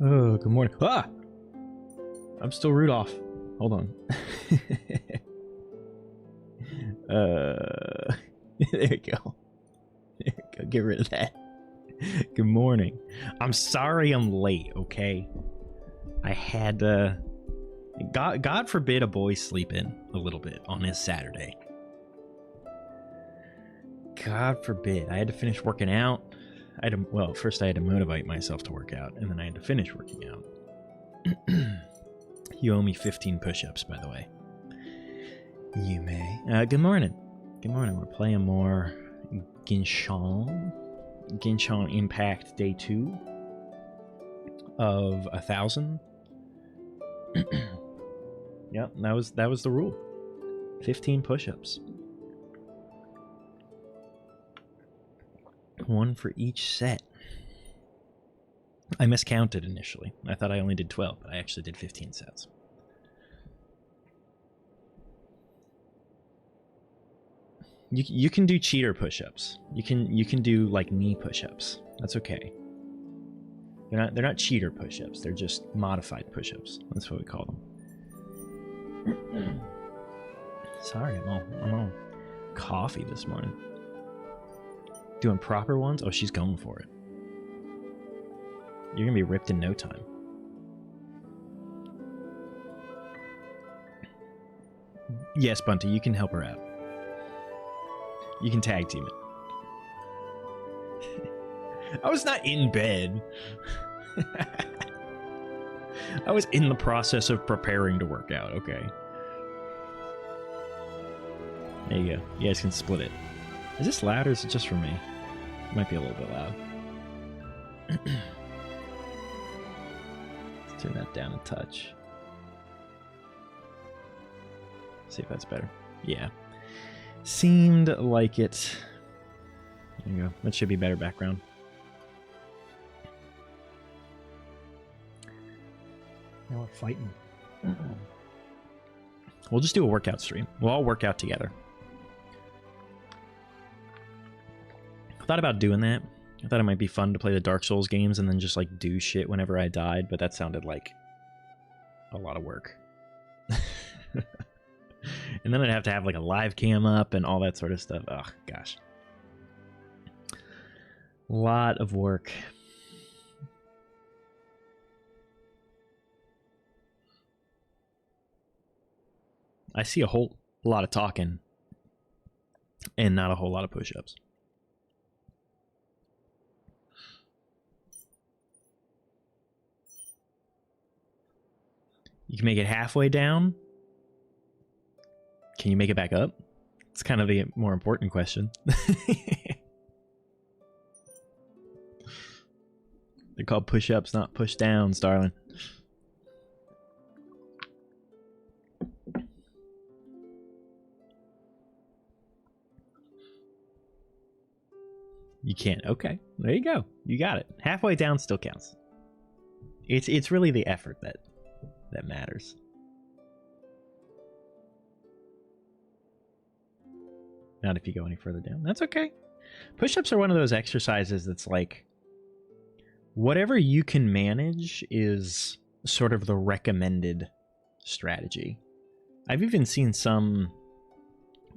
Oh, good morning. Ah! I'm still Rudolph. Hold on. There you go. There you go. Get rid of that. Good morning. I'm sorry I'm late, okay? I had God forbid a boy sleep in a little bit on his Saturday. God forbid. I had to finish working out. First I had to motivate myself to work out, and then I had to finish working out. You owe me 15 push-ups, by the way. You may. Good morning. Good morning. We're playing more Genshin. Genshin Impact Day 2 of 1,000. Yep, that was the rule. 15 push-ups. One for each set. I miscounted initially. I thought I only did 12, but I actually did 15 sets. You can do cheater push-ups. You can do like knee push-ups. That's okay. They're not cheater push-ups. They're just modified push-ups. That's what we call them. Sorry, I'm on coffee this morning. Doing proper ones? Oh, she's going for it. You're gonna be ripped in no time. Yes, Bunty, you can help her out. You can tag team it. I was not in bed. I was in the process of preparing to work out, okay? There you go. You guys can split it. Is this loud or is it just for me? It might be a little bit loud. Let's turn that down a touch. See if that's better. Yeah. Seemed like it. There you go. That should be better background. Now we're fighting. We'll just do a workout stream. We'll all work out together. I thought about doing that. I thought it might be fun to play the Dark Souls games and then just like do shit whenever I died, but that sounded like a lot of work. And then I'd have to have like a live cam up and all that sort of stuff. Oh, gosh. A lot of work. I see a whole lot of talking and not a whole lot of push-ups. You can make it halfway down. Can you make it back up? It's kind of the more important question. They're called push-ups, not push-downs, darling. You can't. Okay, there you go. You got it. Halfway down still counts. It's really the effort that matters. Not if you go any further down. That's okay. Push-ups are one of those exercises that's like, whatever you can manage is sort of the recommended strategy. I've even seen some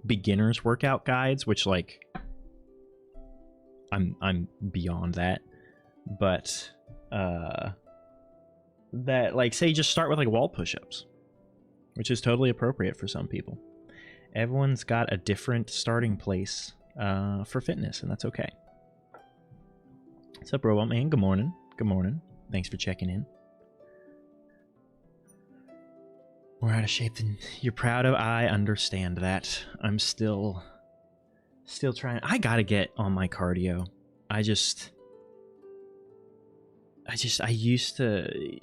beginners workout guides, which like, I'm beyond that, but that like say just start with like wall push-ups, which is totally appropriate for some people. Everyone's got a different starting place for fitness, and that's okay. What's up, Robot Man? Good morning. Good morning. Thanks for checking in. We're out of shape than you're proud of. I understand that. I'm still trying. I gotta get on my cardio. I used to.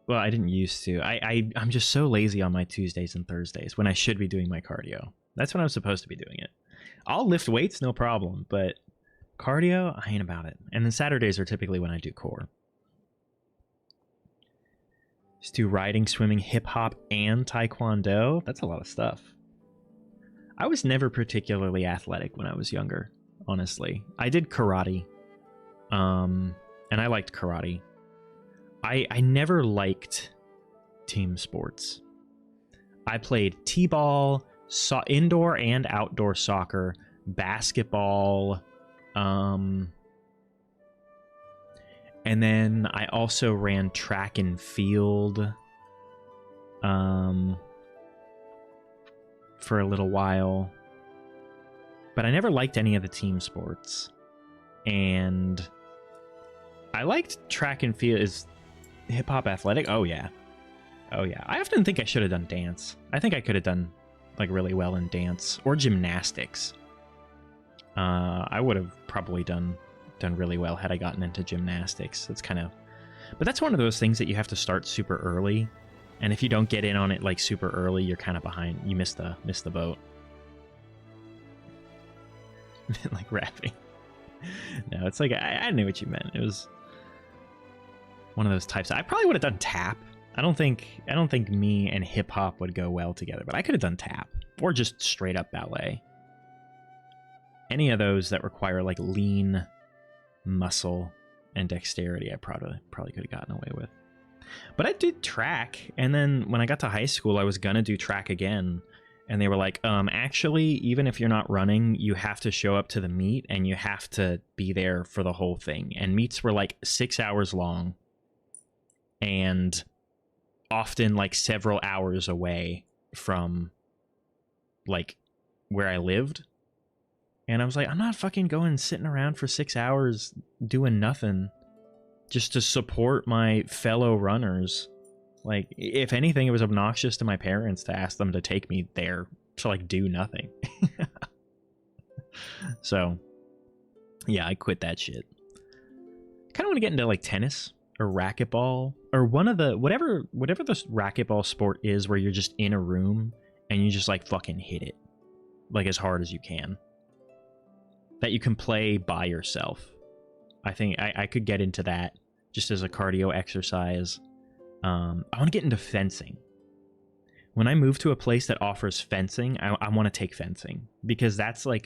Well, I didn't used to. I'm just so lazy on my Tuesdays and Thursdays when I should be doing my cardio. That's when I'm supposed to be doing it. I'll lift weights, no problem, but cardio, I ain't about it. And then Saturdays are typically when I do core. Just do riding, swimming, hip-hop, and taekwondo. That's a lot of stuff. I was never particularly athletic when I was younger, honestly. I did karate, and I liked karate. I never liked team sports. I played t-ball, indoor and outdoor soccer, basketball, and then I also ran track and field for a little while. But I never liked any of the team sports. And I liked track and field. Is hip-hop athletic? Oh, yeah. Oh, yeah. I often think I should have done dance. I think I could have done, like, really well in dance. Or gymnastics. I would have probably done really well had I gotten into gymnastics. That's kind of... But that's one of those things that you have to start super early. And if you don't get in on it, like, super early, you're kind of behind. You miss the boat. Like rapping. No, it's like I knew what you meant. It was one of those types. I probably would have done tap. I don't think me and hip hop would go well together, but I could have done tap or just straight up ballet. Any of those that require like lean muscle and dexterity, I probably could have gotten away with. But I did track, and then when I got to high school, I was gonna do track again. And they were like, actually, even if you're not running, you have to show up to the meet and you have to be there for the whole thing. And meets were like 6 hours long and often like several hours away from like where I lived. And I was like, I'm not fucking going sitting around for 6 hours doing nothing just to support my fellow runners. Like, if anything, it was obnoxious to my parents to ask them to take me there to, like, do nothing. So, yeah, I quit that shit. Kind of want to get into, like, tennis or racquetball or one of the... Whatever the racquetball sport is where you're just in a room and you just, like, fucking hit it. Like, as hard as you can. That you can play by yourself. I think I could get into that just as a cardio exercise. I want to get into fencing. When I move to a place that offers fencing, I want to take fencing because that's like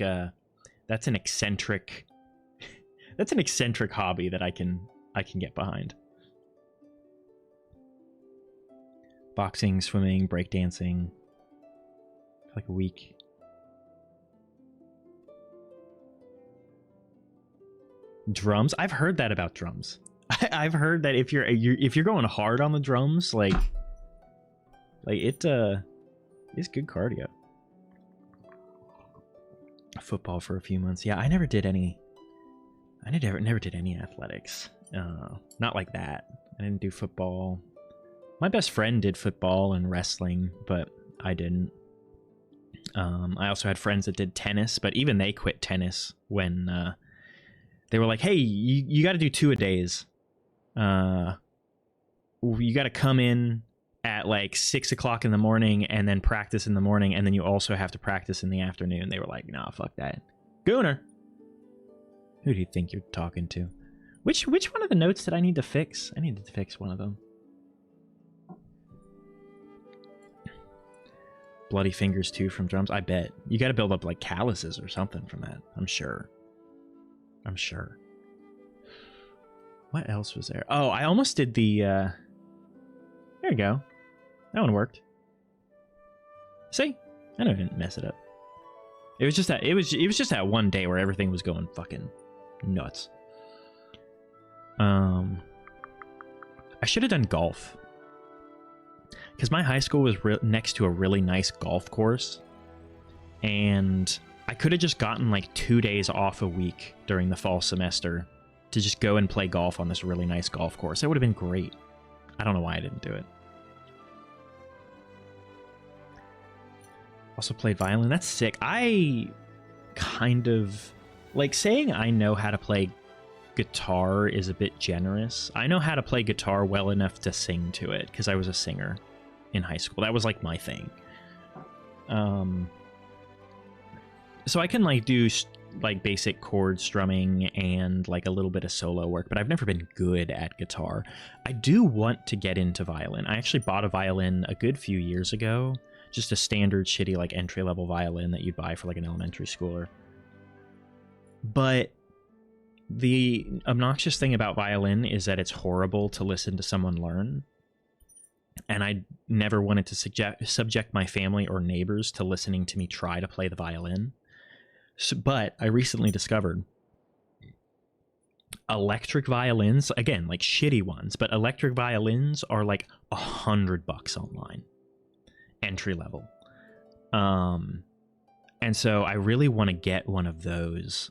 that's an eccentric hobby that I can get behind. Boxing, swimming, breakdancing, like a week. Drums. I've heard that about drums. I've heard that if you're going hard on the drums, like it is good cardio. Football for a few months. Yeah, I never did any athletics. Not like that. I didn't do football. My best friend did football and wrestling, but I didn't. I also had friends that did tennis, but even they quit tennis when they were like, "Hey, you got to do 2-a-days. You got to come in at like 6 o'clock in the morning and then practice in the morning, and then you also have to practice in the afternoon." They were like, "Nah, fuck that, Gooner." Who do you think you're talking to? Which one of the notes did I need to fix? I needed to fix one of them. Bloody fingers too from drums. I bet you got to build up like calluses or something from that. I'm sure. What else was there? Oh, I almost did the there you go. That one worked. See? I didn't mess it up. It was just that one day where everything was going fucking nuts. I should have done golf. Because my high school was next to a really nice golf course. And I could have just gotten like 2 days off a week during the fall semester to just go and play golf on this really nice golf course. It would have been great. I don't know why I didn't do it. Also played violin. That's sick. I kind of... like, saying I know how to play guitar is a bit generous. I know how to play guitar well enough to sing to it, because I was a singer in high school. That was, like, my thing. So I can, like, do, like, basic chord strumming and, like, a little bit of solo work, but I've never been good at guitar. I do want to get into violin. I actually bought a violin a good few years ago. Just a standard shitty, like, entry-level violin that you'd buy for, like, an elementary schooler. But The obnoxious thing about violin is that it's horrible to listen to someone learn. And I never wanted to subject my family or neighbors to listening to me try to play the violin. So, but I recently discovered electric violins, again, like shitty ones, but electric violins are like $100 online, entry level. And so I really want to get one of those.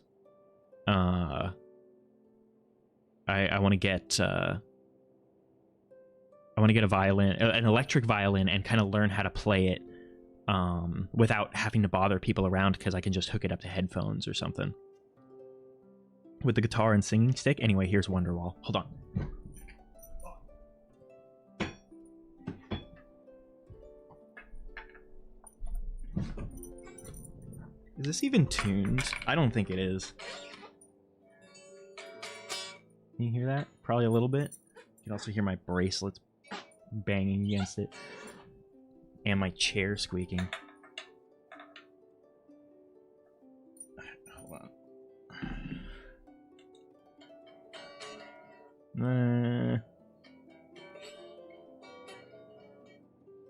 I want to get a violin, an electric violin, and kind of learn how to play it without having to bother people around, because I can just hook it up to headphones or something. With the guitar and singing stick. Anyway, here's Wonderwall. Hold on. Is this even tuned? I don't think it is. Can you hear that? Probably a little bit. You can also hear my bracelets banging against it. And my chair squeaking. Hold on.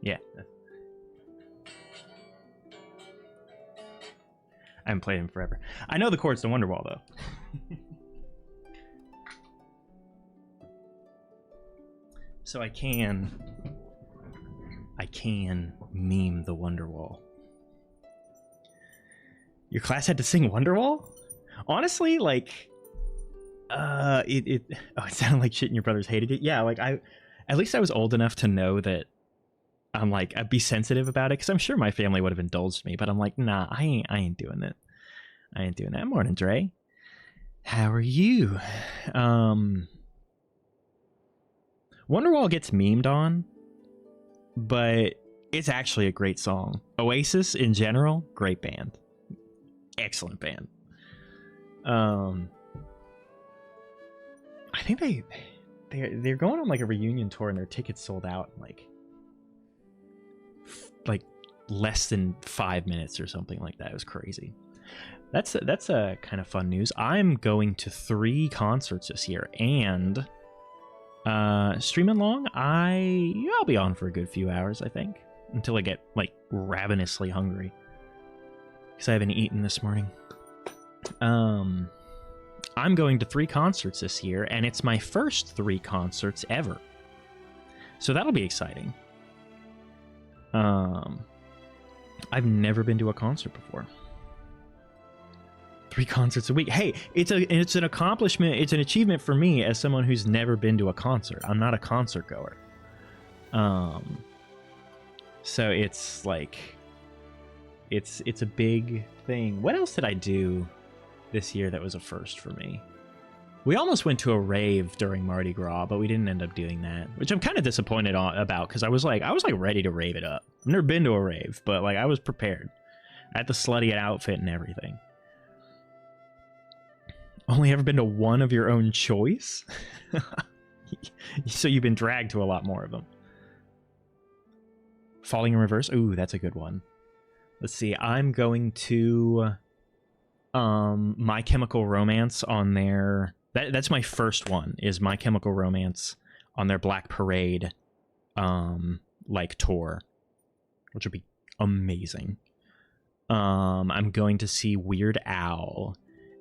Yeah. I haven't played him forever. I know the chords to Wonderwall, though. So I can meme the Wonderwall. Your class had to sing Wonderwall? Honestly, like, it sounded like shit and your brothers hated it. Yeah, like, at least I was old enough to know that I'm like, I'd be sensitive about it, because I'm sure my family would have indulged me, but I'm like, nah, I ain't doing it. I ain't doing that. Morning, Dre. How are you? Wonderwall gets memed on, but it's actually a great song. Oasis, in general, great band. Excellent band. I think they're going on like a reunion tour, and their tickets sold out in like less than 5 minutes or something like that. It was crazy. That's a kind of fun news. I'm going to 3 concerts this year, and streaming long, I'll be on for a good few hours, I think, until I get like ravenously hungry, because I haven't eaten this morning. I'm going to 3 concerts this year, and it's my first 3 concerts ever, so that'll be exciting. I've never been to a concert before. 3 concerts a week. Hey, it's an accomplishment. It's an achievement for me as someone who's never been to a concert. I'm not a concert goer. So it's like, it's a big thing. What else did I do this year that was a first for me? We almost went to a rave during Mardi Gras, but we didn't end up doing that, which I'm kind of disappointed about, because I was like ready to rave it up. I've never been to a rave, but like I was prepared. I had the slutty outfit and everything. Only ever been to one of your own choice? So you've been dragged to a lot more of them. Falling in Reverse? Ooh, that's a good one. Let's see. I'm going to My Chemical Romance on their... That's my first one, is My Chemical Romance on their Black Parade like tour, which would be amazing. I'm going to see Weird Al,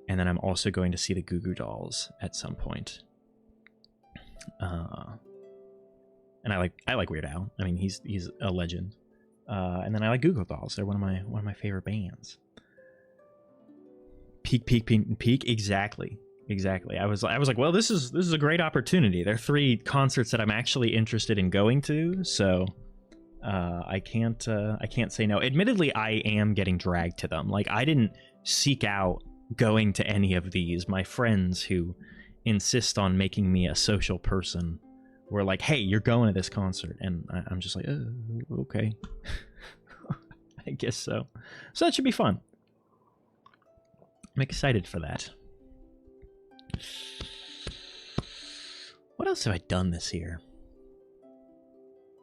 and then I'm also going to see the Goo Goo Dolls at some point. And I like Weird Al. I mean, he's a legend. And then I like Goo Goo Dolls. They're one of my favorite bands. Peak. Exactly. I was like, well, this is a great opportunity. There are 3 concerts that I'm actually interested in going to, so I can't say no. Admittedly, I am getting dragged to them. Like, I didn't seek out going to any of these. My friends who insist on making me a social person were like, hey, you're going to this concert, and I'm just like, okay. I guess so. So that should be fun. I'm excited for that. What else have I done this year?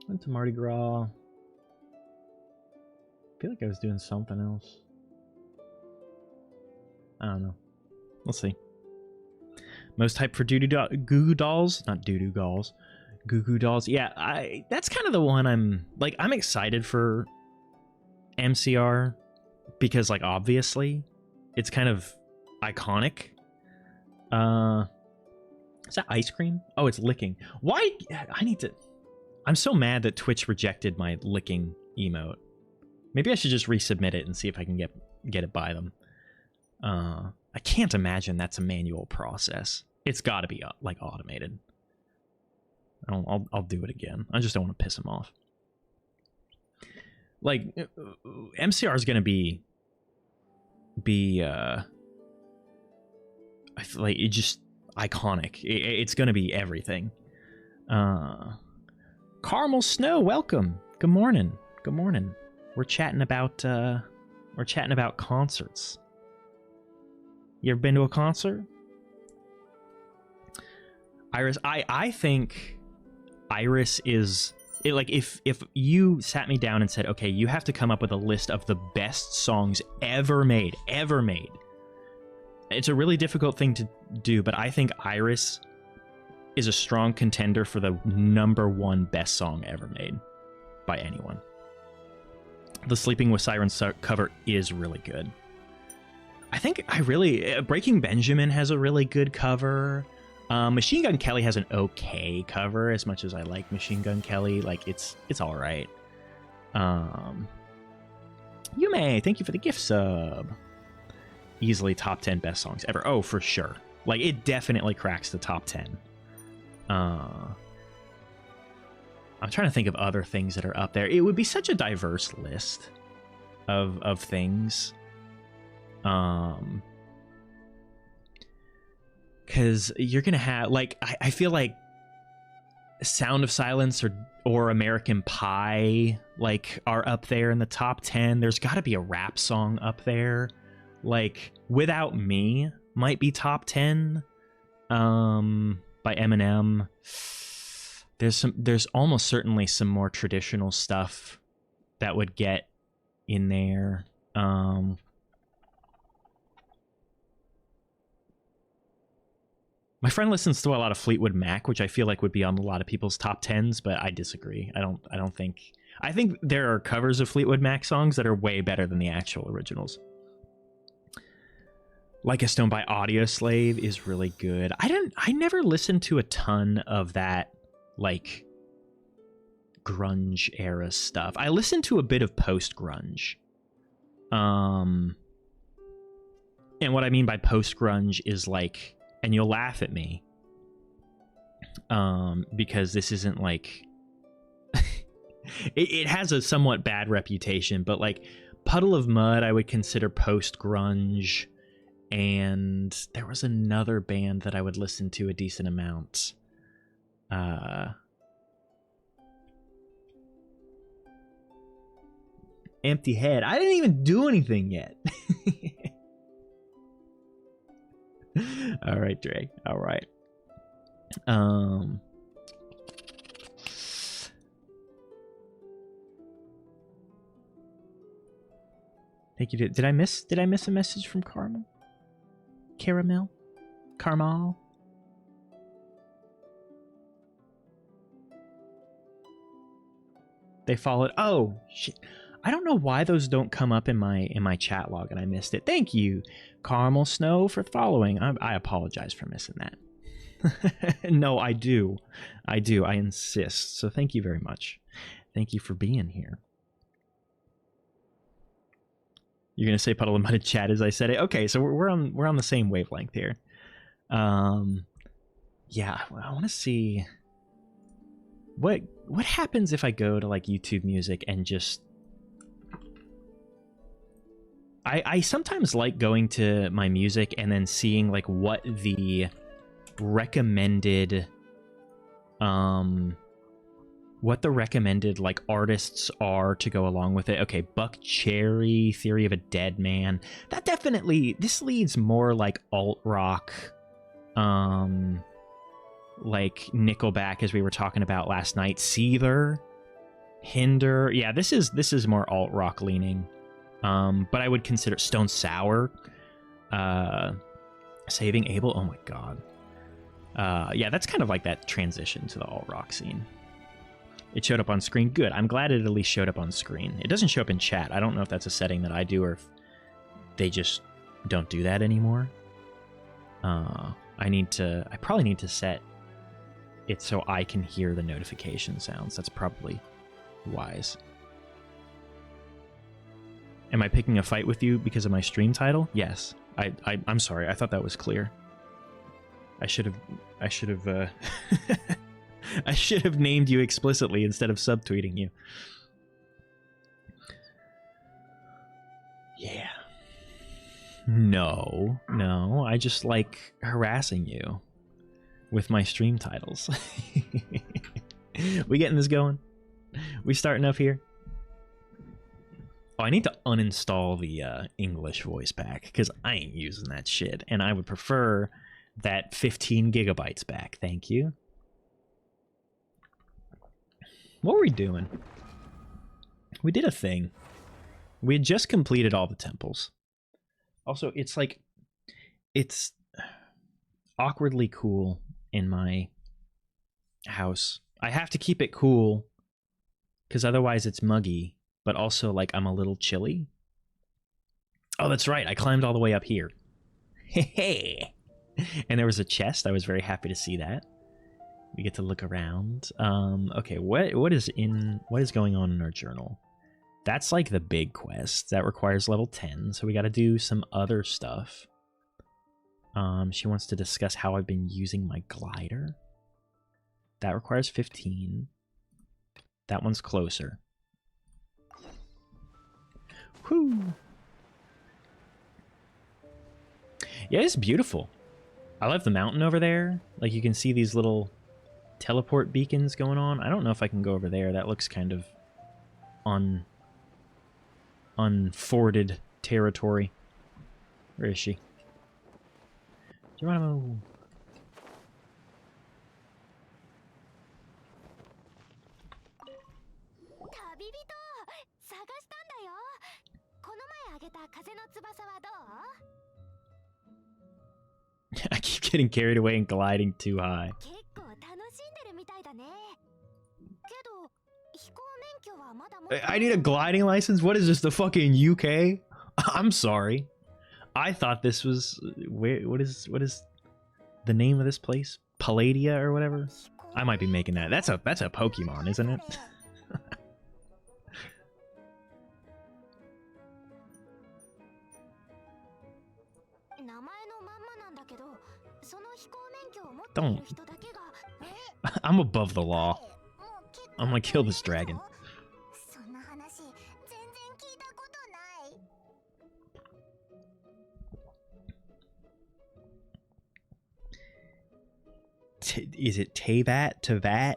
Went to Mardi Gras. I feel like I was doing something else. I don't know. We'll see. Most hype for Goo Goo Dolls, not Doo Doo Dolls. Goo Goo Dolls. Yeah, that's kind of the one I'm excited for MCR because like obviously it's kind of iconic. Is that ice cream? Oh, it's licking. Why? I'm so mad that Twitch rejected my licking emote. Maybe I should just resubmit it and see if I can get it by them. I can't imagine that's a manual process. It's got to be like automated. I'll do it again. I just don't want to piss him off. Like MCR is gonna be I feel like it just iconic. It's gonna be everything. Caramel Snow, welcome. Good morning. Good morning. We're chatting about concerts. You ever been to a concert? Iris, I think Iris is it, like if you sat me down and said, okay, you have to come up with a list of the best songs ever made. It's a really difficult thing to do, but I think Iris is a strong contender for the #1 best song ever made by anyone. The Sleeping with Sirens cover is really good. I think Breaking Benjamin has a really good cover. Machine Gun Kelly has an okay cover, as much as I like Machine Gun Kelly. Like, it's all right. Yume, thank you for the gift sub. Easily top 10 best songs ever. Oh, for sure. Like, it definitely cracks the top 10. I'm trying to think of other things that are up there. It would be such a diverse list of things. Because you're gonna have, like, I feel like Sound of Silence or American Pie, like, are up there in the top 10. There's got to be a rap song up there. Like, Without Me might be top 10 by Eminem. There's almost certainly some more traditional stuff that would get in there. My friend listens to a lot of Fleetwood Mac, which I feel like would be on a lot of people's top 10s, but I disagree. I think there are covers of Fleetwood Mac songs that are way better than the actual originals. Like a Stone by Audioslave is really good. I never listened to a ton of that, like, grunge era stuff. I listened to a bit of post grunge. And what I mean by post grunge is like, and you'll laugh at me, because this isn't like it has a somewhat bad reputation, but like Puddle of Mud I would consider post grunge, and there was another band that I would listen to a decent amount. Empty Head. I didn't even do anything yet. All right, Dre. All right. Thank you. Did I miss a message from Caramel? Carmel? They followed. Oh shit. I don't know why those don't come up in my chat log, and I missed it. Thank you, Caramel Snow, for following. I apologize for missing that. No, I do. I insist. So thank you very much. Thank you for being here. You're gonna say Puddle of Mud in chat as I said it. Okay, so we're on the same wavelength here. Yeah, I want to see what happens if I go to like YouTube Music and just. I sometimes like going to my music and then seeing like what the recommended like artists are to go along with it. Okay, Buck Cherry, Theory of a Dead Man. That definitely, this leads more like alt rock, like Nickelback, as we were talking about last night. Seether, Hinder. Yeah, this is more alt rock leaning. But I would consider Stone Sour, Saving Abel. Oh my god. Yeah, that's kind of like that transition to the alt-rock scene. It showed up on screen. Good. I'm glad it at least showed up on screen. It doesn't show up in chat. I don't know if that's a setting that I do or if they just don't do that anymore. I probably need to set it so I can hear the notification sounds. That's probably wise. Am I picking a fight with you because of my stream title? Yes. I'm sorry. I thought that was clear. I should have I should have named you explicitly instead of subtweeting you. Yeah. No, I just like harassing you with my stream titles. We getting this going? We starting up here? Oh, I need to uninstall the English voice pack because I ain't using that shit, and I would prefer that 15 gigabytes back. Thank you. What were we doing? We did a thing. We had just completed all the temples. Also, it's like, it's awkwardly cool in my house. I have to keep it cool because otherwise it's muggy, but also like I'm a little chilly. Oh, that's right. I climbed all the way up here. Hey. And there was a chest. I was very happy to see that. We get to look around. Okay, what is going on in our journal? That's like the big quest. That requires level 10, so we got to do some other stuff. She wants to discuss how I've been using my glider. That requires 15. That one's closer. Whew. Yeah, it's beautiful. I love the mountain over there. Like, you can see these little teleport beacons going on. I don't know if I can go over there. That looks kind of unforded territory. Where is she? Geronimo. I keep getting carried away and gliding too high. I need a gliding license? What is this, the fucking UK? I'm sorry. I thought this was... What is the name of this place? Palladia or whatever? I might be making that. That's a Pokemon, isn't it? Don't. I'm above the law. I'm gonna kill this dragon. Is it Teyvat? Teyvat?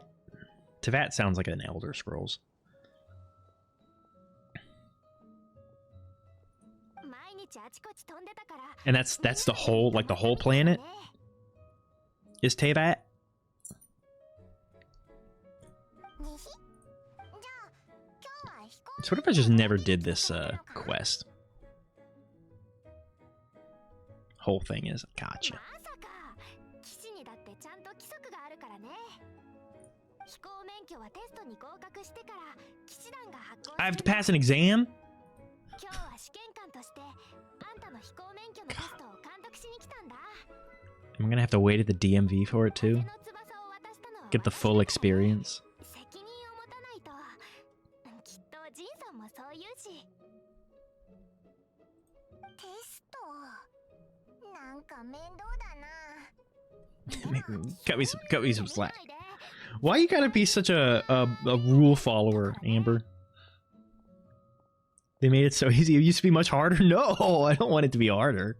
Teyvat sounds like an Elder Scrolls. And that's the whole, like the whole planet? Is Teyvat? So what if I just never did this quest? Whole thing is, gotcha. I have to pass an exam? I'm gonna have to wait at the DMV for it too. Get the full experience. cut me some slack. Why you gotta be such a rule follower, Amber? They made it so easy. It used to be much harder. No, I don't want it to be harder.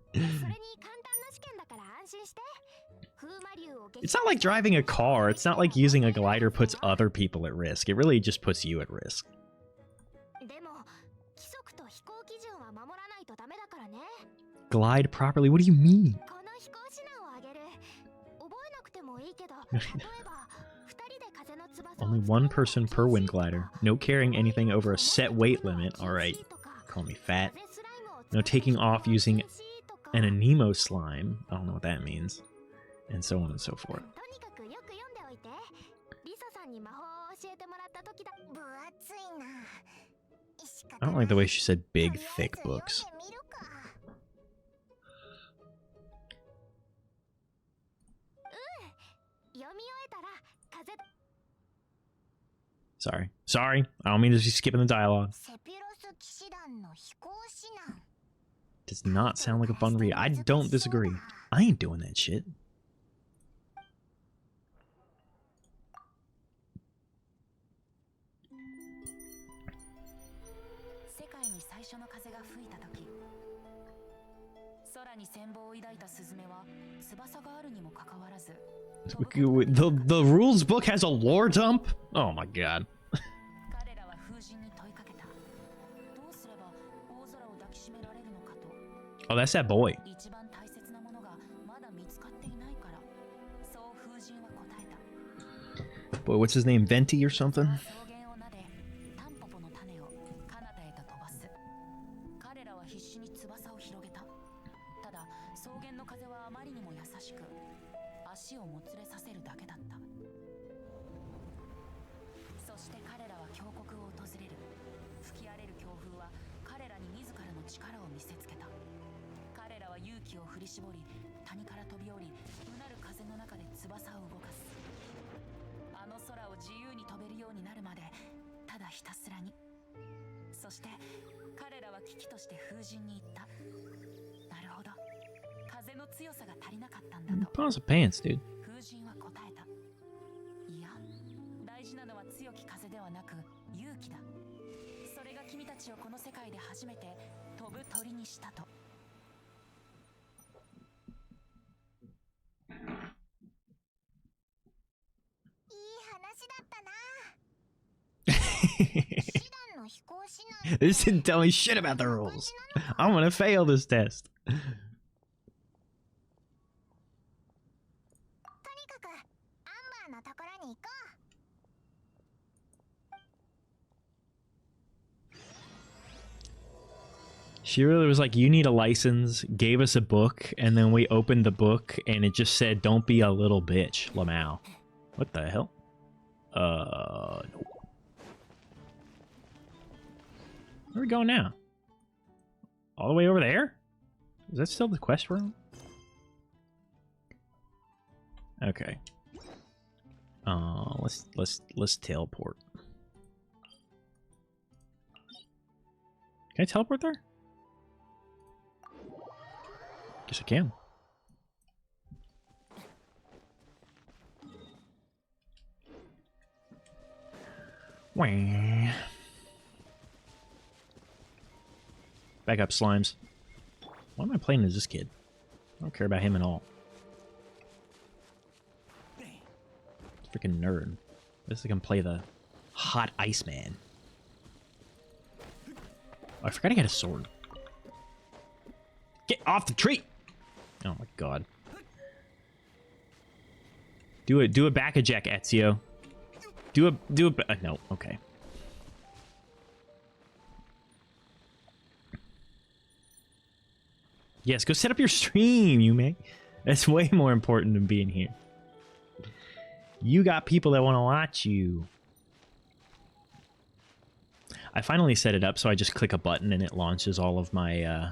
It's not like driving a car. It's not like using a glider puts other people at risk. It really just puts you at risk. Glide properly? What do you mean? Only one person per wind glider. No carrying anything over a set weight limit. Alright. Call me fat. No taking off using an Anemo slime. I don't know what that means. and so on and so forth. とにかくよく読んでおいて。リサさんに魔法を教えてもらった時だ。分厚いな。 I don't like the way she said big, thick books. Sorry. Sorry. I don't mean to be skipping the dialogue. Does not sound like a fun read. I don't disagree. I ain't doing that shit. The rules book has a lore dump? Oh my god. Oh, that's that boy. Boy, what's his name? Venti or something? Pause the pants, dude. This didn't tell me shit about the rules. I'm gonna fail this test. She really was like, you need a license, gave us a book, and then we opened the book and it just said, don't be a little bitch, Lamau. What the hell? No. Where are we going now? All the way over there? Is that still the quest room? Okay. Let's teleport. Can I teleport there? Guess I can. Wah. Back up, slimes. Why am I playing as this kid? I don't care about him at all. Freaking nerd. I guess I can play the hot Iceman. Oh, I forgot I got a sword. Get off the tree! Oh my god. Do a back eject, Ezio. Do a no, okay. Yes, go set up your stream, Yume. That's way more important than being here. You got people that want to watch you. I finally set it up, so I just click a button and it launches all of my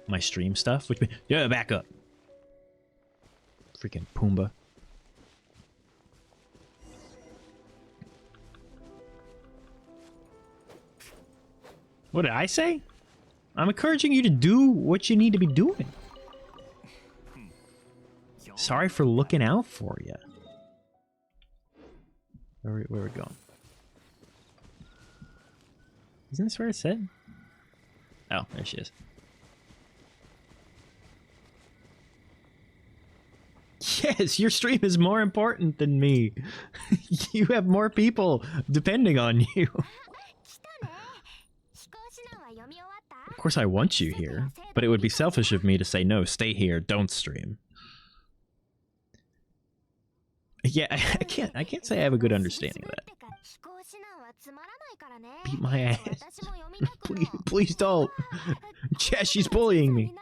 my stream stuff. Which yeah, back up. Freaking Pumbaa. What did I say? I'm encouraging you to do what you need to be doing. Sorry for looking out for you. Where are we going? Isn't this where it said? Oh, there she is. Yes, your stream is more important than me. You have more people depending on you. Of course I want you here, but it would be selfish of me to say, no, stay here, don't stream. Yeah, I can't say I have a good understanding of that. Beat my ass. Please don't. Chess, she's bullying me.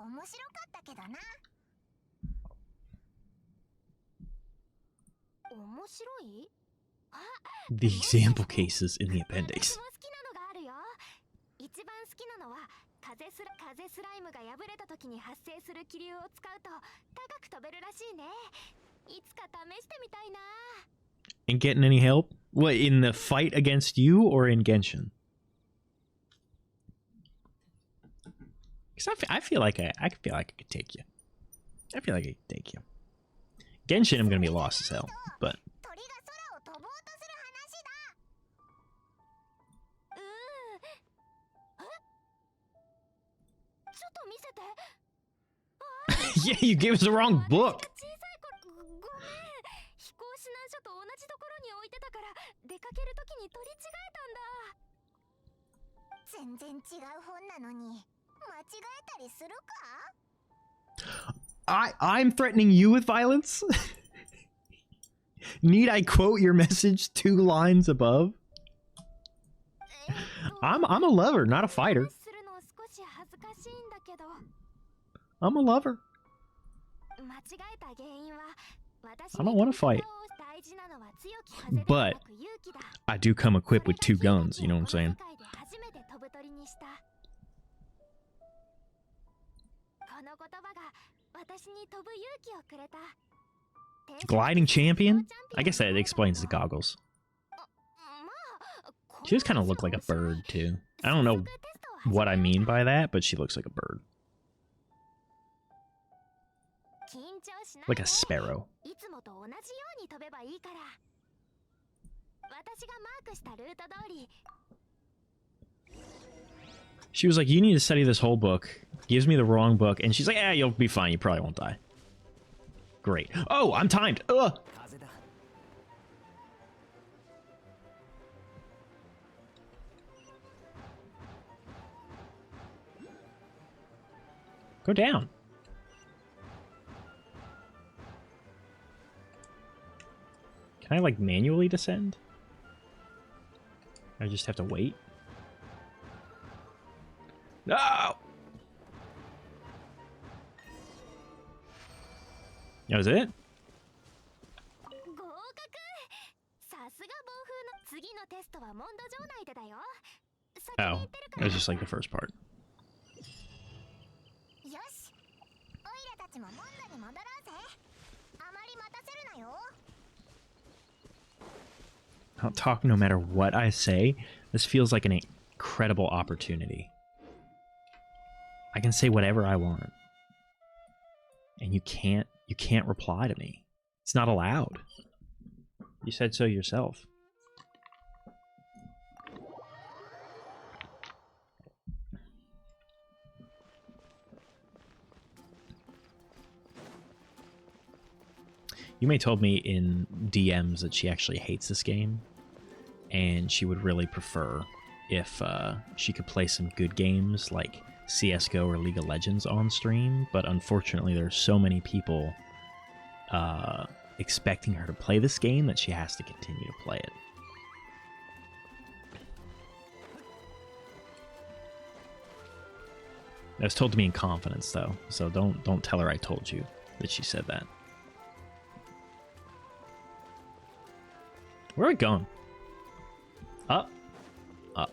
面白かったけどな。面白い？あ、 The example cases in the appendix. 私も好きなのがあるよ。一番好きなのは風スライムが破れた時に発生する気流を使うと高く飛べるらしいね。いつか試してみたいな。 And getting any help? What, in the fight against you or in Genshin? Because I feel like I could take you. I feel like I could take you. Genshin, I'm gonna be lost as hell, but 鳥が空を飛ぼうとする話だ。え？ちょっと見せて。 yeah, you gave us the wrong book. 小さい頃、ごめん。飛行指南書と同じところに置いてたから出かけるときに取り違えたんだ。全然違う本なのに間違えたりするか？ I'm threatening you with violence? Need I quote your message 2 lines above? I'm a lover, not a fighter. するの少し恥ずかしいんだけど。 I'm a lover. 間違えた原因は私 I don't want to fight. 大事なのは強き風では But なく勇気だ。 I do come equipped with 2 guns, you know what I'm saying? この世界で初めて飛ぶ鳥にした。この言葉が私に飛ぶ勇気をくれた。 Gliding champion? I guess that explains the goggles. She does kind of look like a bird, too. I don't know what I mean by that, but she looks like a bird. Like a sparrow. いつもと同じように飛べばいいから。私がマークしたルート通り。 She was like, you need to study this whole book. Gives me the wrong book. And she's like, yeah, you'll be fine. You probably won't die. Great. Oh, I'm timed. Ugh. Go down. Can I, like, manually descend? I just have to wait? No! That was it? 合格。さすが暴風の次のテストはモンド城内でだよ。先に行 Oh, ってるか that ら。 was just like the first part. よし。オイラたちもモンドに戻ろうぜ。あまり待たせるなよ。 I'll talk no matter what I say. This feels like an incredible opportunity. I can say whatever I want. And you can't reply to me. It's not allowed. You said so yourself. Yume told me in DMs that she actually hates this game, and she would really prefer if she could play some good games like CSGO or League of Legends on stream, but unfortunately there's so many people expecting her to play this game that she has to continue to play it. That was told to me in confidence, though, so don't tell her I told you that she said that. Where are we going? Up. Up.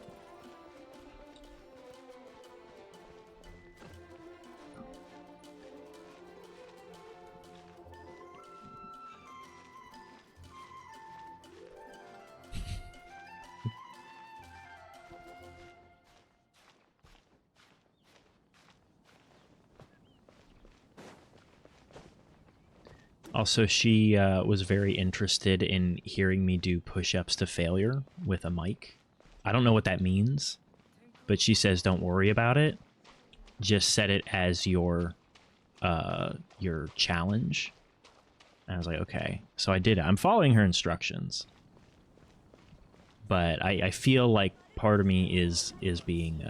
Also, she was very interested in hearing me do push-ups to failure with a mic. I don't know what that means, but she says don't worry about it. Just set it as your challenge. And I was like, okay. So I did it. I'm following her instructions. But I feel like part of me is being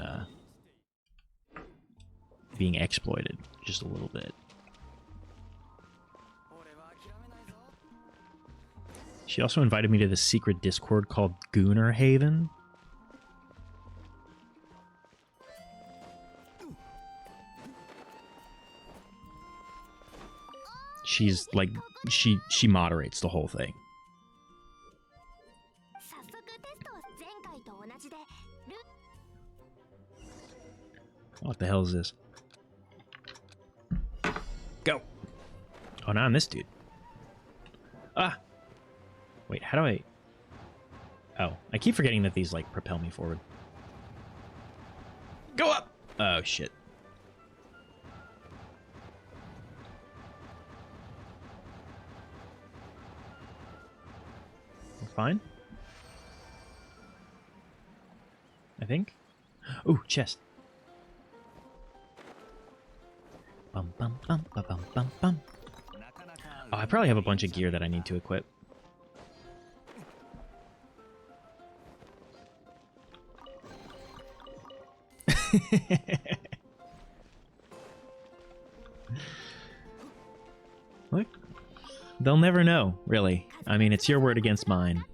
exploited just a little bit. She also invited me to this secret Discord called Gooner Haven. she's like she moderates the whole thing. 早速テストを前回と同じでル What the hell is this? Go. Oh, now I'm this dude. Ah. Wait, how do I... Oh, I keep forgetting that these, like, propel me forward. Go up! Oh, shit. We're fine? I think? Ooh, chest. Bum, bum, bum, bum, bum, bum, bum. Oh, I probably have a bunch of gear that I need to equip. Look, they'll never know, really. I mean, it's your word against mine.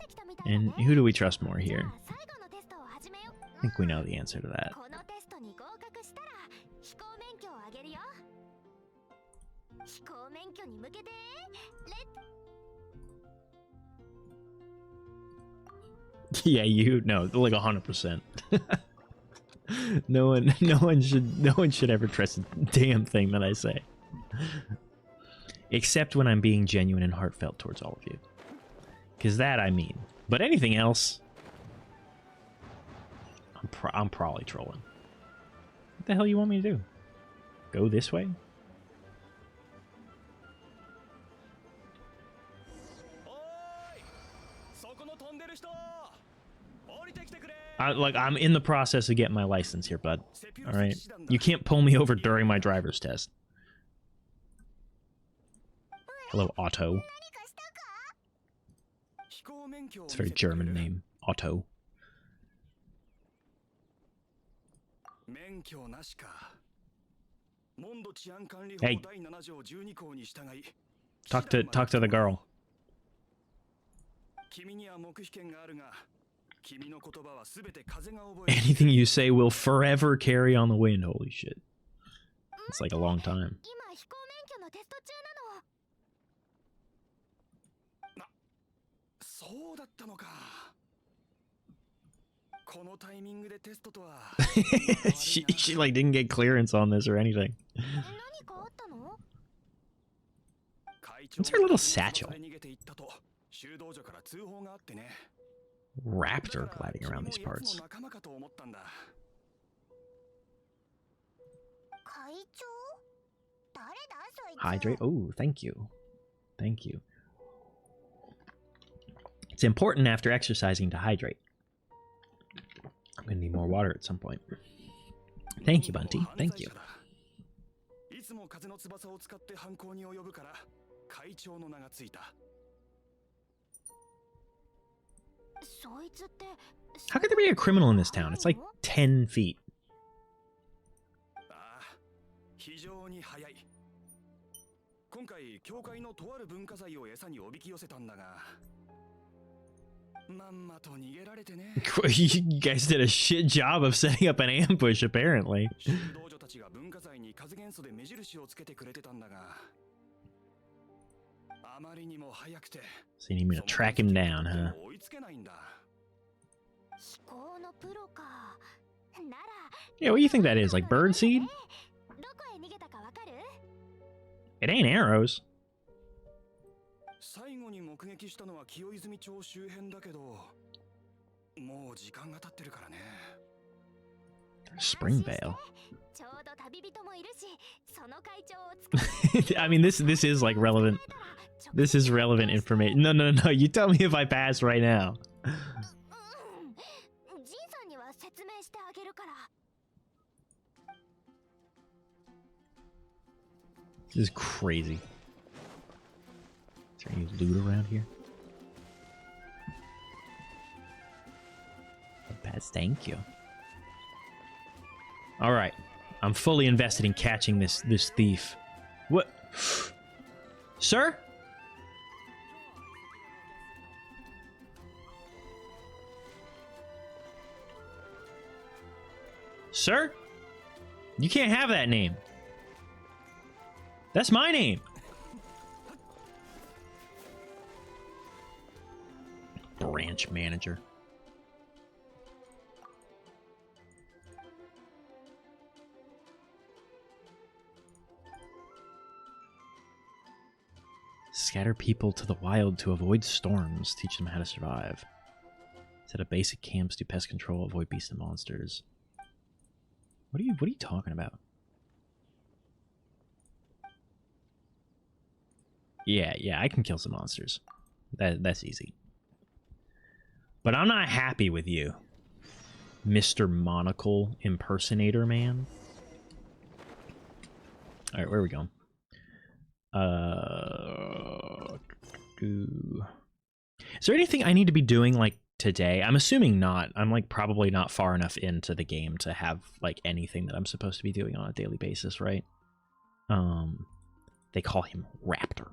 And who do we trust more here? I think we know the answer to that. このテストに合格したら飛行免許をあげるよ。飛行免許に向けてレッ Yeah, you no, like 100%. No one should ever trust a damn thing that I say. Except when I'm being genuine and heartfelt towards all of you. Because that I mean. But anything else, I'm probably trolling. What the hell you want me to do? Go this way? I'm in the process of getting my license here, bud. All right, you can't pull me over during my driver's test. Hello, Otto. It's a very German name, Otto. Hey, talk to the girl. Anything you say will forever carry on the wind. Holy shit. It's like a long time. 今飛行免許のテスト中なの。そうだったのか。このタイミングでテストとは。she like didn't get clearance on this or anything. 何かあったの？ What's her little satchel? Raptor gliding around these parts. 会長？誰だそいつ？ Hydrate. Oh, thank you. Thank you. It's important after exercising to hydrate. I'm gonna need more water at some point. Thank you, Bunty. Thank you. いつも風の翼を使って犯行に及ぶから会長の名がついた。 そいつって How could there be a criminal in this town? It's like 10 feet. ああ、非常に早い。今回教会のとある文化財を餌におびき寄せたんだが、まんまと逃げられてね。You guys did a shit job of setting up an ambush, apparently. 修道女たちが文化財に風元素で目印をつけてくれてたんだが、あまりにも早くて。 So you need me to track him down, huh? 追いつけないんだ。飛行のプロか。なら Yeah, what do you think that is? Like birdseed? どこへ逃げたかわかる？ It ain't arrows. 最後に目撃したのは清泉町周辺だけど、もう時間が経ってるからね。Springvale. ちょうど旅人もいるし、その会長を使 I mean, this is like relevant. This is relevant information. No. You tell me if I pass right now. ジンさんには説明してあげるから。 This is crazy. Is there any loot around here? Pass, thank you. All right, I'm fully invested in catching this thief. What, sir? Sir? You can't have that name. That's my name. Bitch manager. Scatter people to the wild to avoid storms. Teach them how to survive. Set up basic camps, do pest control, avoid beasts and monsters. What are you talking about? Yeah, I can kill some monsters. That's easy. But I'm not happy with you, Mr. Monocle Impersonator Man. Alright, where are we going? Is there anything I need to be doing like today? I'm assuming not. I'm like probably not far enough into the game to have like anything that I'm supposed to be doing on a daily basis, right? They call him Raptor.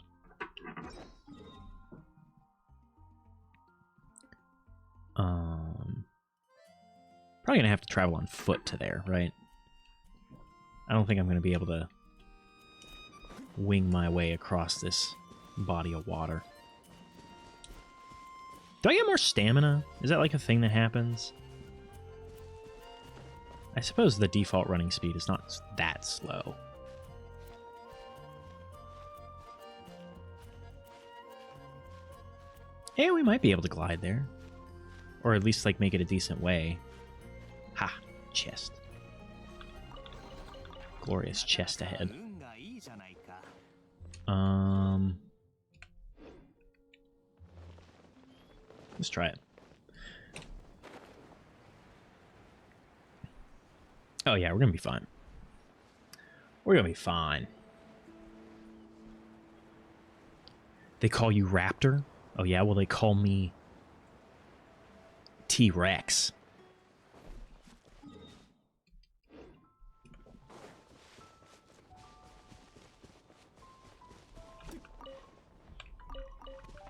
Probably gonna have to travel on foot to there, right? I don't think I'm gonna be able to wing my way across this body of water. Do I get more stamina? Is that like a thing that happens? I suppose the default running speed is not that slow. Hey, we might be able to glide there. Or at least like make it a decent way. Ha! Chest. Glorious chest ahead. Let's try it. Oh yeah, we're gonna be fine. We're gonna be fine. They call you Raptor? Oh yeah, well they call me T-Rex.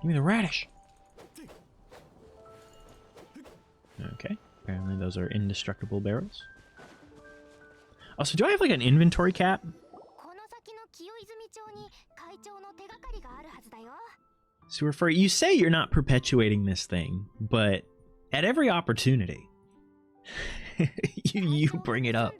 Give me the radish. Okay, apparently those are indestructible barrels. Also, do I have like an inventory cap? Sewer Furry, you say you're not perpetuating this thing, but at every opportunity, you bring it up.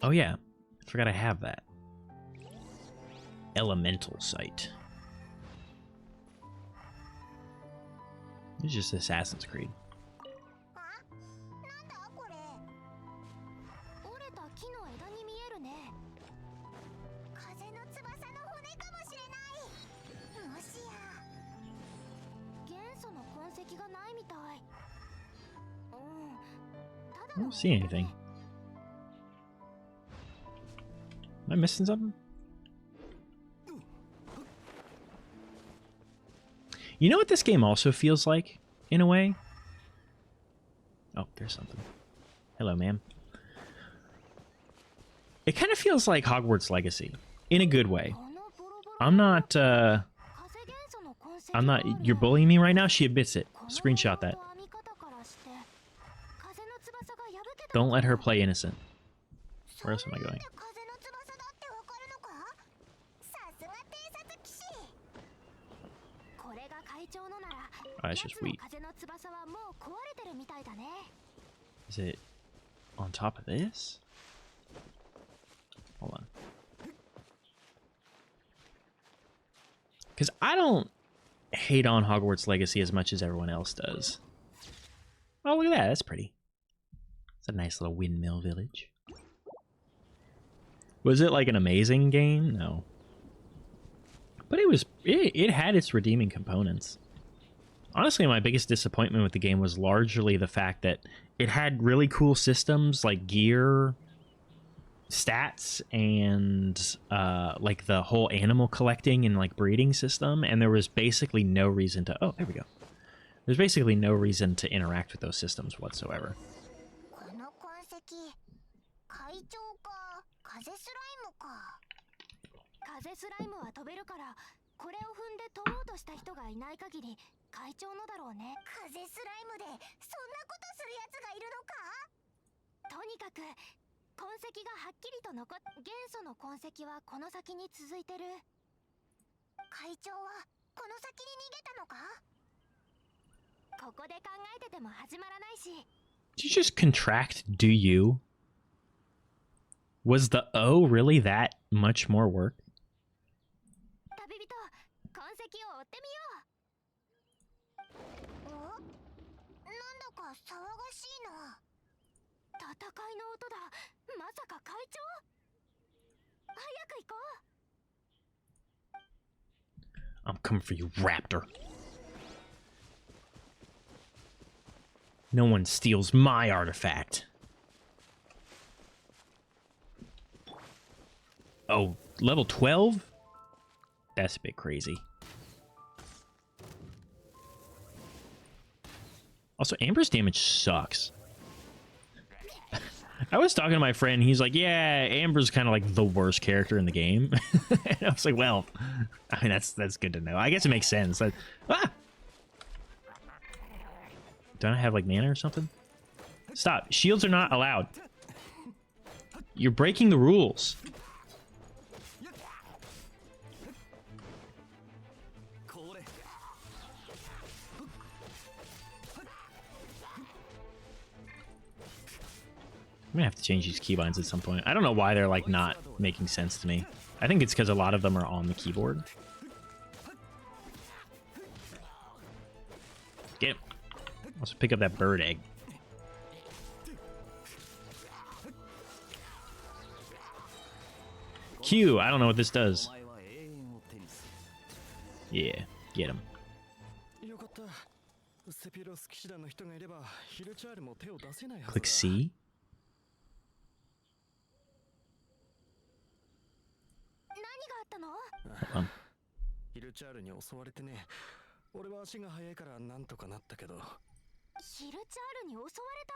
Oh yeah, I forgot I have that. Elemental Sight. It's just Assassin's Creed. I don't see anything. Am I missing something? You know what this game also feels like, in a way? Oh, there's something. Hello, ma'am. It kind of feels like Hogwarts Legacy, in a good way. I'm not, you're bullying me right now? She admits it. Screenshot that. Don't let her play innocent. Where else am I going? Oh, that's just wheat. Is it on top of this? Hold on. Because I don't hate on Hogwarts Legacy as much as everyone else does. Oh, look at that. That's pretty. It's a nice little windmill village. Was it like an amazing game? No. But it had its redeeming components. Honestly, my biggest disappointment with the game was largely the fact that it had really cool systems like gear, stats, and like the whole animal collecting and like breeding system, and there was basically no reason to... Oh, there we go. There's basically no reason to interact with those systems whatsoever. 痕跡がはっきりと残っ元素の痕跡はこの先に続いてる。会長はこの先に逃げたのか？ここで考えてても始まらないし。 Did you just contract do you? Was the O really that much more work? 旅人、痕跡を追ってみよう。お？なんだか騒がしいな。戦いの音だ。まさか会長？早く行こう。 I'm coming for you, Raptor. No one steals my artifact. Oh, level 12? That's a bit crazy. Also, Amber's damage sucks. I was talking to my friend, he's like, yeah, Amber's kind of like the worst character in the game. And I was like, well, I mean, that's good to know. I guess it makes sense. Ah! Don't I have like mana or something? Stop. Shields are not allowed. You're breaking the rules. I'm gonna have to change these keybinds at some point. I don't know why they're like not making sense to me. I think it's because a lot of them are on the keyboard. Get him. Also pick up that bird egg. Q, I don't know what this does. Yeah, get him. Click C. Hold on. ヒルチャールに襲われてね。俺は足が速いからなんとかなったけど。ヒルチャールに襲われた？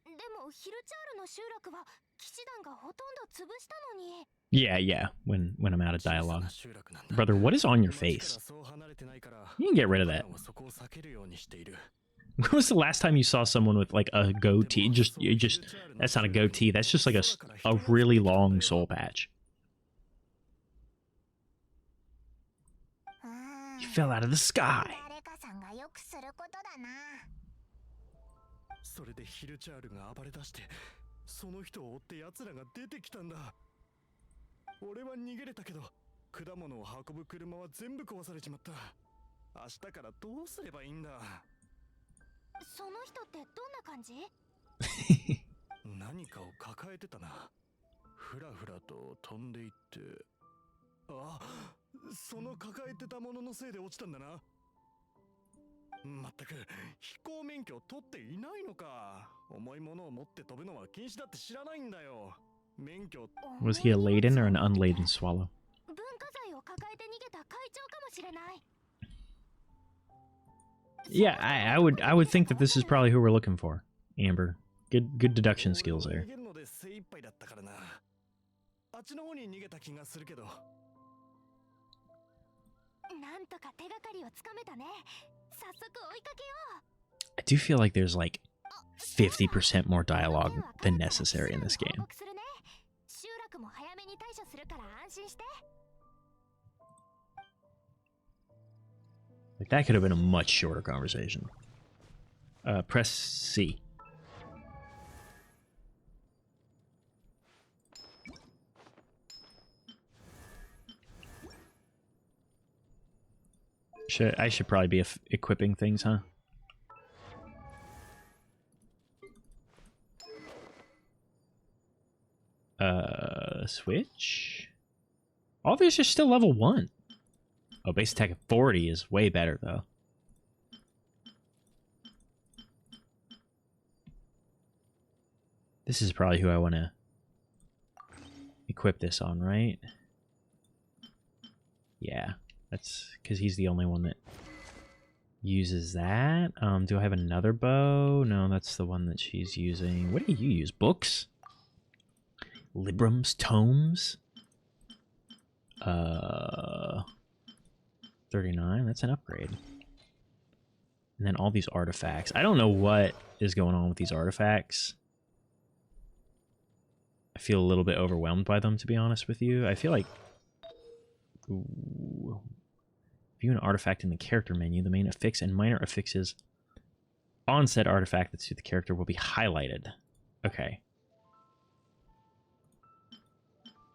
でもヒルチャールの集落は騎士団がほとんど潰したのに。Yeah, yeah, when I'm out of dialogue. Brother, what is on your face? You can get rid of that. When was the last time you saw someone with like a goatee? That's not a goatee, that's just like a really long soul patch. You fell out of the sky. それでヒルチャールが暴れ出して、その人を追って奴らが出てきたんだ。俺は逃げれたけど、果物を運ぶ車は全部壊されちまった。明日からどうすればいいんだ。その人ってどんな感じ？何かを抱えてたな。ふらふらと飛んでいって、あ、その抱えてたもののせいで落ちたんだな。まったく飛行免許を取っていないのか。重いものを持って飛ぶのは禁止だって知らないんだよ。免許。 Was he a laden or an unladen swallow? 文化財を抱えて逃げた会長かもしれない。 Yeah, I would think that this is probably who we're looking for. Amber. Good deduction skills there. あっちの方に逃げた気がするけど。なんとか手がかりをつかめたね。早速追いかけよう。 I do feel like there's like 50% more dialogue than necessary in this game. 集落も早めに対処するから安心して。 Like that could have been a much shorter conversation. Press C. I should probably be equipping things, huh? Switch? All these are still level 1. Oh, base attack at 40 is way better, though. This is probably who I want to equip this on, right? Yeah, that's because he's the only one that uses that. Do I have another bow? No, that's the one that she's using. What do you use? Books? Librams? Tomes? 39, that's an upgrade. And then all these artifacts. I don't know what is going on with these artifacts. I feel a little bit overwhelmed by them, to be honest with you. I feel like... Ooh. View an artifact in the character menu. The main affix and minor affixes on said artifact that suit the character will be highlighted. Okay.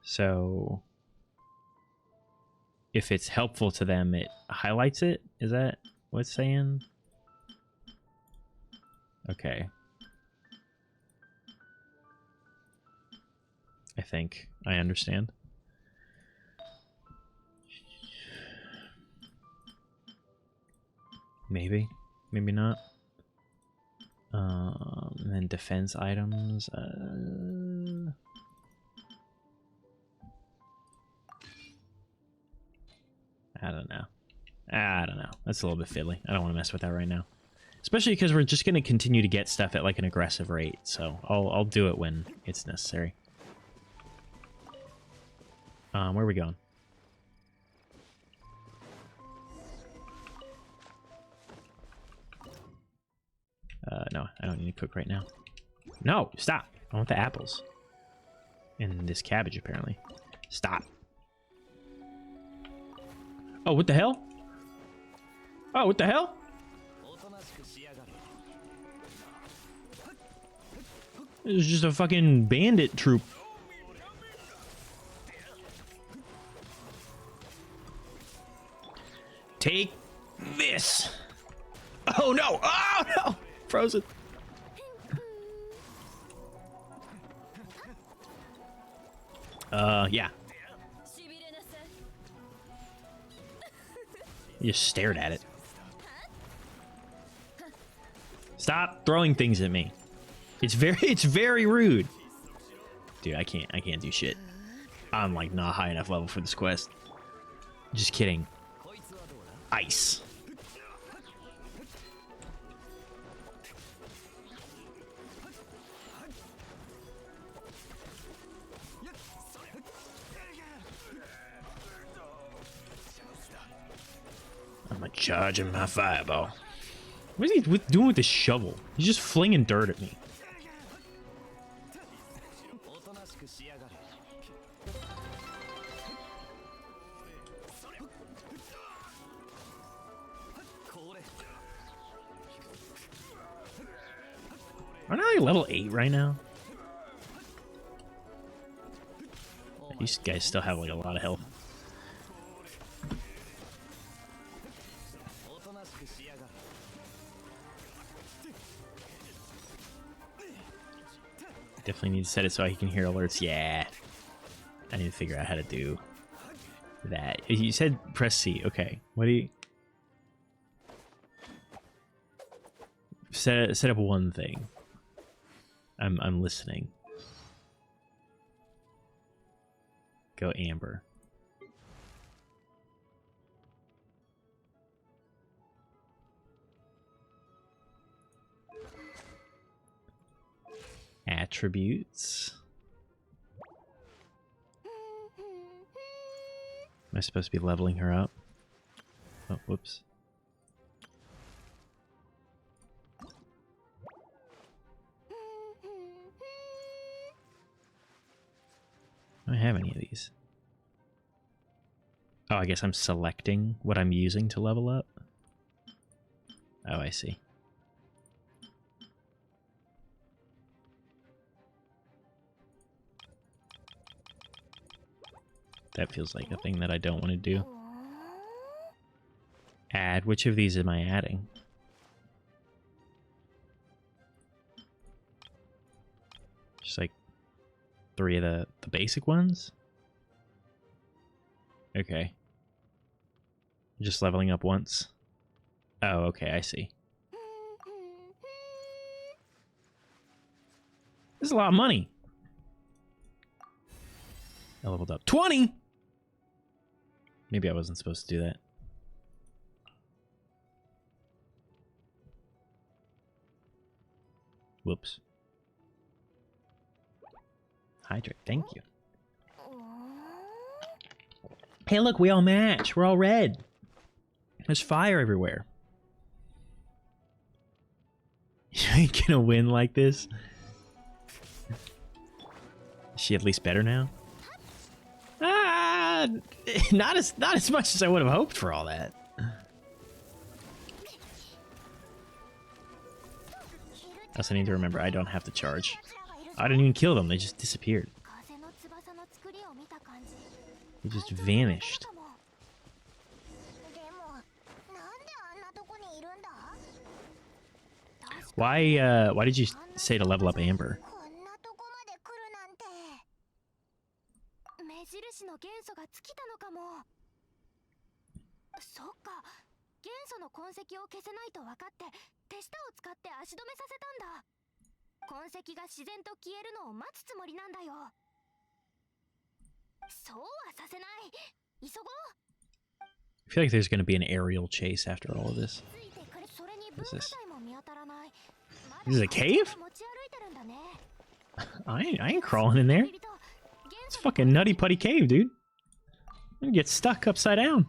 So... if it's helpful to them, it highlights it? Is that what it's saying? Okay. I think I understand. Maybe. Maybe not. And then defense items. I don't know. I don't know. That's a little bit fiddly. I don't want to mess with that right now. Especially because we're just going to continue to get stuff at like an aggressive rate. So I'll do it when it's necessary. Where are we going? No, I don't need to cook right now. No, stop. I want the apples. And this cabbage, apparently. Stop. Oh, what the hell? Oh, what the hell? This is just a fucking bandit troop. Take this. Oh no! Oh no! Frozen. Yeah. You just stared at it. Stop throwing things at me. It's very rude. Dude, I can't do shit. I'm like not high enough level for this quest. Just kidding. Ice. I'm charging my fireball. What is he doing with this shovel? He's just flinging dirt at me. Aren't I like level 8 right now? These guys still have like a lot of health. Definitely need to set it so I can hear alerts. Yeah. I need to figure out how to do that. You said press C. Okay. What do you... Set up one thing. I'm listening. Go Amber. Attributes. Am I supposed to be leveling her up? Oh, whoops. I don't have any of these. Oh, I guess I'm selecting what I'm using to level up. Oh, I see. That feels like a thing that I don't want to do. Add. Which of these am I adding? Just like 3 of the basic ones? Okay. Just leveling up once? Oh, okay, I see. This is a lot of money. I leveled up 20! Maybe I wasn't supposed to do that. Whoops. Hydrate, thank you. Hey, look, we all match. We're all red. There's fire everywhere. You ain't gonna win like this. Is she at least better now? Ah, not as much as I would have hoped for all that. I also need to remember I don't have to charge. I didn't even kill them, they just disappeared. 風の翼の作りを見た感じ They just vanished. でもなんであんなとこにいるんだ Why did you say to level up Amber? こんなとこまで来るなんて目印の元素が尽きたのかもそっか元素の痕跡を消せないと分かって手下を使って足止めさせたんだ痕跡が自然と消えるのを待つつもりなんだよそうはさせない急ごう I feel like there's gonna be an aerial chase after all of this. ついてくれそれに文 What's 化 this? 財も見当たらない This is a cave? 持ち歩いてるんだね I ain't crawling in there. It's a fucking nutty putty cave, dude. I'm gonna get stuck upside down.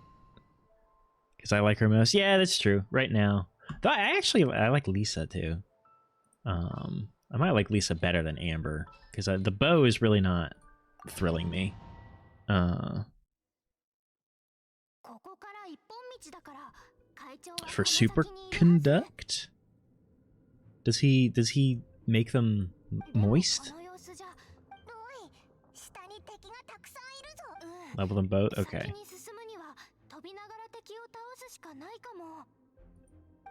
Because I like her most. Yeah, that's true. Right now. Though I like Lisa too. I might like Lisa better than Amber. Because the bow is really not thrilling me. ここから一本道だから会長は For この先にいるはず superconduct? Does he make them でも moist? この様子じゃおい下に敵がたくさんいるぞ Level them both? 先 Okay. に進むには飛びながら敵を倒すしかないかも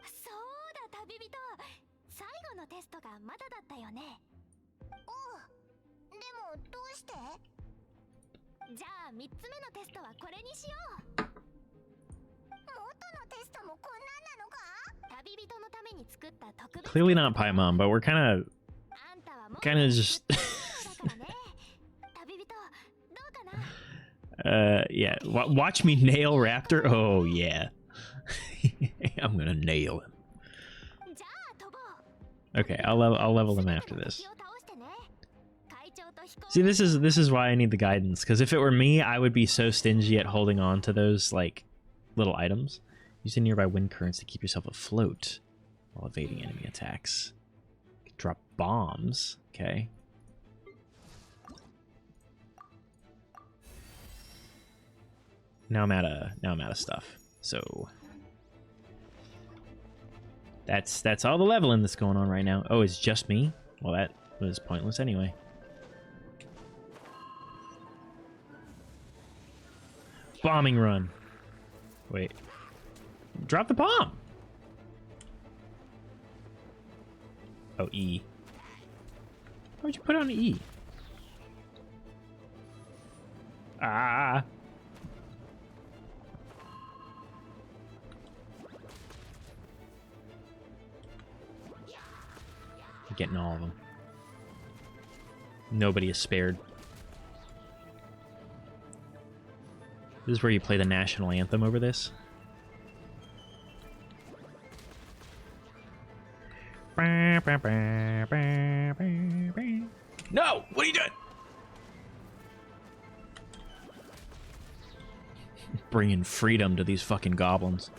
そうだ旅人最後のテストがまだだったよねおうでもどうしてじゃあ3つ目のテストはこれにしよう元のテストもこんなんなのか旅人のために作った特別 Clearly not Paimon, but we're kind あんたはもう just... だからね旅人どうかな yeah. Watch me nail Raptor? Oh, yeah. I'm gonna nail him. じゃあ飛ぼう Okay, I'll level him after this. See, this is why I need the guidance, because if it were me, I would be so stingy at holding on to those, like, little items. Use the nearby wind currents to keep yourself afloat while evading enemy attacks. Drop bombs. Okay. Now I'm out of stuff. So that's all the leveling that's going on right now. Oh, it's just me? Well, that was pointless anyway. Bombing run. Wait. Drop the bomb. Oh, E. Why would you put on E? Ah. I'm getting all of them. Nobody is spared. This is where you play the national anthem over this. No! What are you doing? Bringing freedom to these fucking goblins.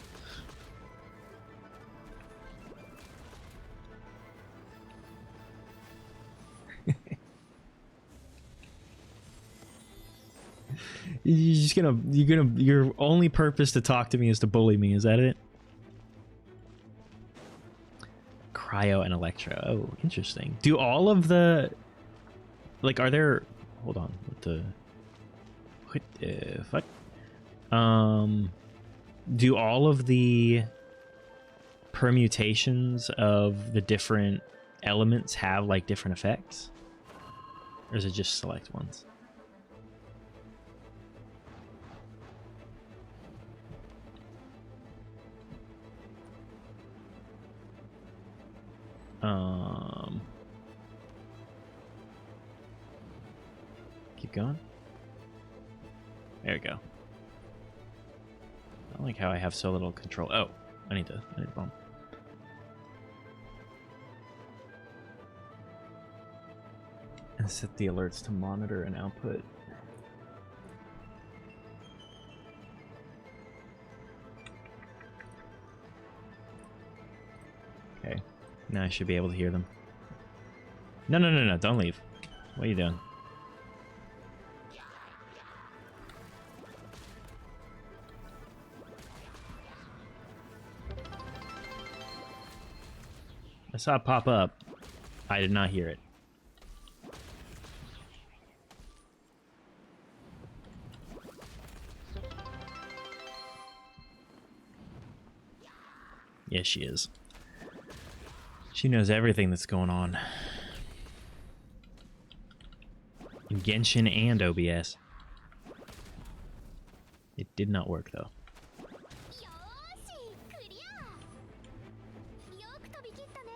Your only purpose to talk to me is to bully me, is that it? Cryo and Electro. Oh, interesting. Do all of the... Like, are there... Hold on. What the fuck? Do all of the permutations of the different elements have, like, different effects? Or is it just select ones? Keep going. There we go. I don't like how I have so little control. Oh, I need a bomb. And set the alerts to monitor and output. Okay. Now I should be able to hear them. No, don't leave. What are you doing? I saw it pop up. I did not hear it. Yes, she is. She knows everything that's going on. In Genshin and OBS. It did not work, though. よーしクリア。よく飛び切ったね。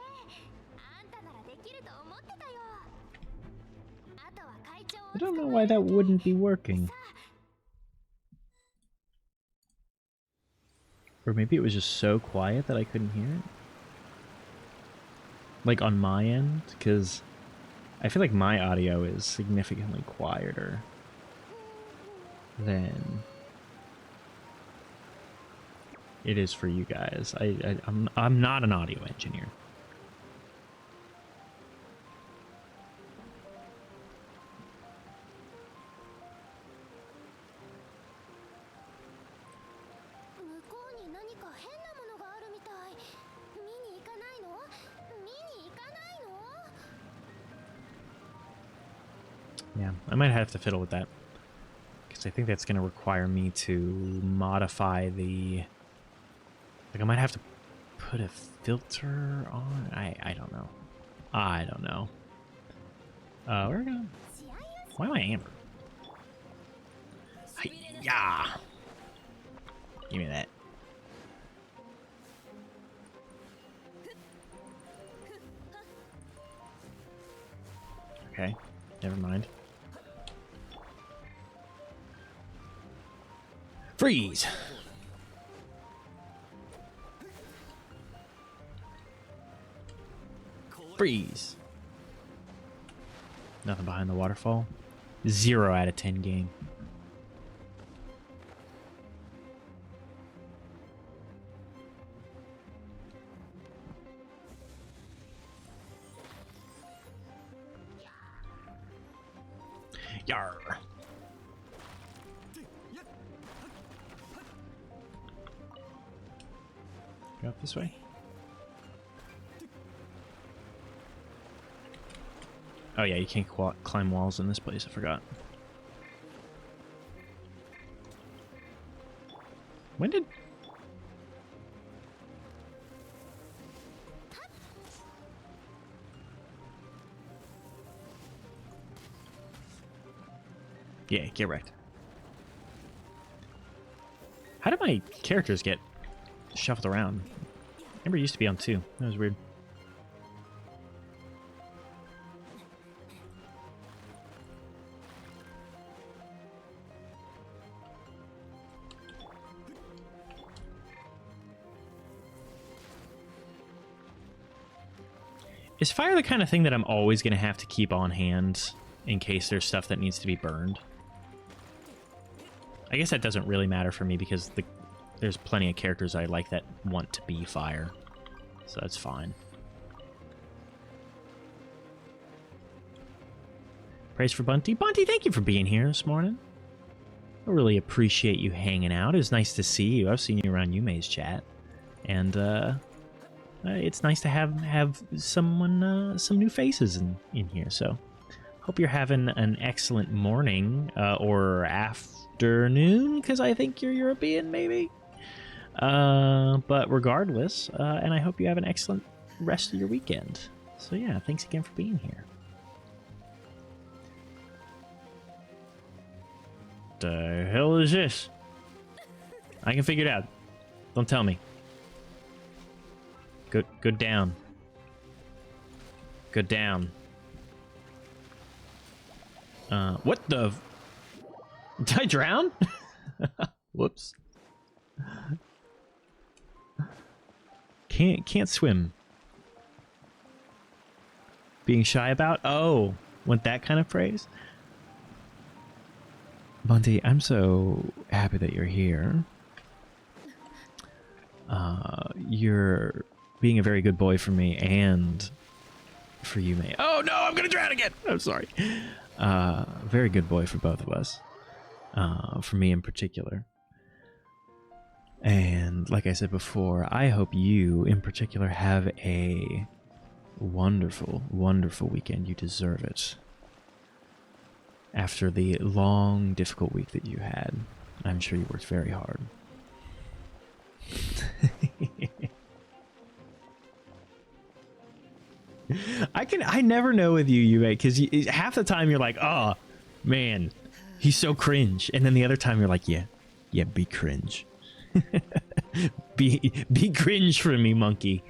あんたならできると思ってたよ。あとは会長を I don't know why that wouldn't be working. Or maybe it was just so quiet that I couldn't hear it. Like on my end, because I feel like my audio is significantly quieter than it is for you guys. I'm not an audio engineer. 向こうに何か変なものがあるみたい。見に行かないの？見に行かないの？ Yeah, I might have to fiddle with that. Because I think that's going to require me to modify the... Like, I might have to put a filter on? I don't know. I don't know. We're gonna... Why am I amber? Yeah. Give me that. Okay, never mind. Freeze! Freeze! Nothing behind the waterfall. 0 out of 10 game. Yar. Go up this way. Oh yeah, you can't climb walls in this place, I forgot. When did... Yeah, get wrecked. How did my characters get shuffled around? Amber used to be on 2. That was weird. Is fire the kind of thing that I'm always going to have to keep on hand in case there's stuff that needs to be burned? I guess that doesn't really matter for me because there's plenty of characters I like that want to be fire. So that's fine. Praise for Bunty. Bunty, thank you for being here this morning. I really appreciate you hanging out. It was nice to see you. I've seen you around Yume's chat. And, it's nice to have someone, some new faces in here. So, hope you're having an excellent morning or afternoon, because I think you're European, maybe. But regardless, and I hope you have an excellent rest of your weekend. So yeah, thanks again for being here. The hell is this? I can figure it out. Don't tell me. Go down. Go down. What the? Did I drown? Whoops. Can't swim. Being shy about? Oh, want that kind of phrase? Bunty, I'm so happy that you're here. You're being a very good boy for me and for you, mate. Oh no, I'm gonna drown again! I'm sorry. Very good boy for both of us. For me in particular. And like I said before, I hope you in particular have a wonderful, wonderful weekend. You deserve it. After the long, difficult week that you had, I'm sure you worked very hard. I never know with you, Yue, because half the time you're like, oh, man, he's so cringe. And then the other time you're like, yeah, be cringe. be cringe for me, monkey.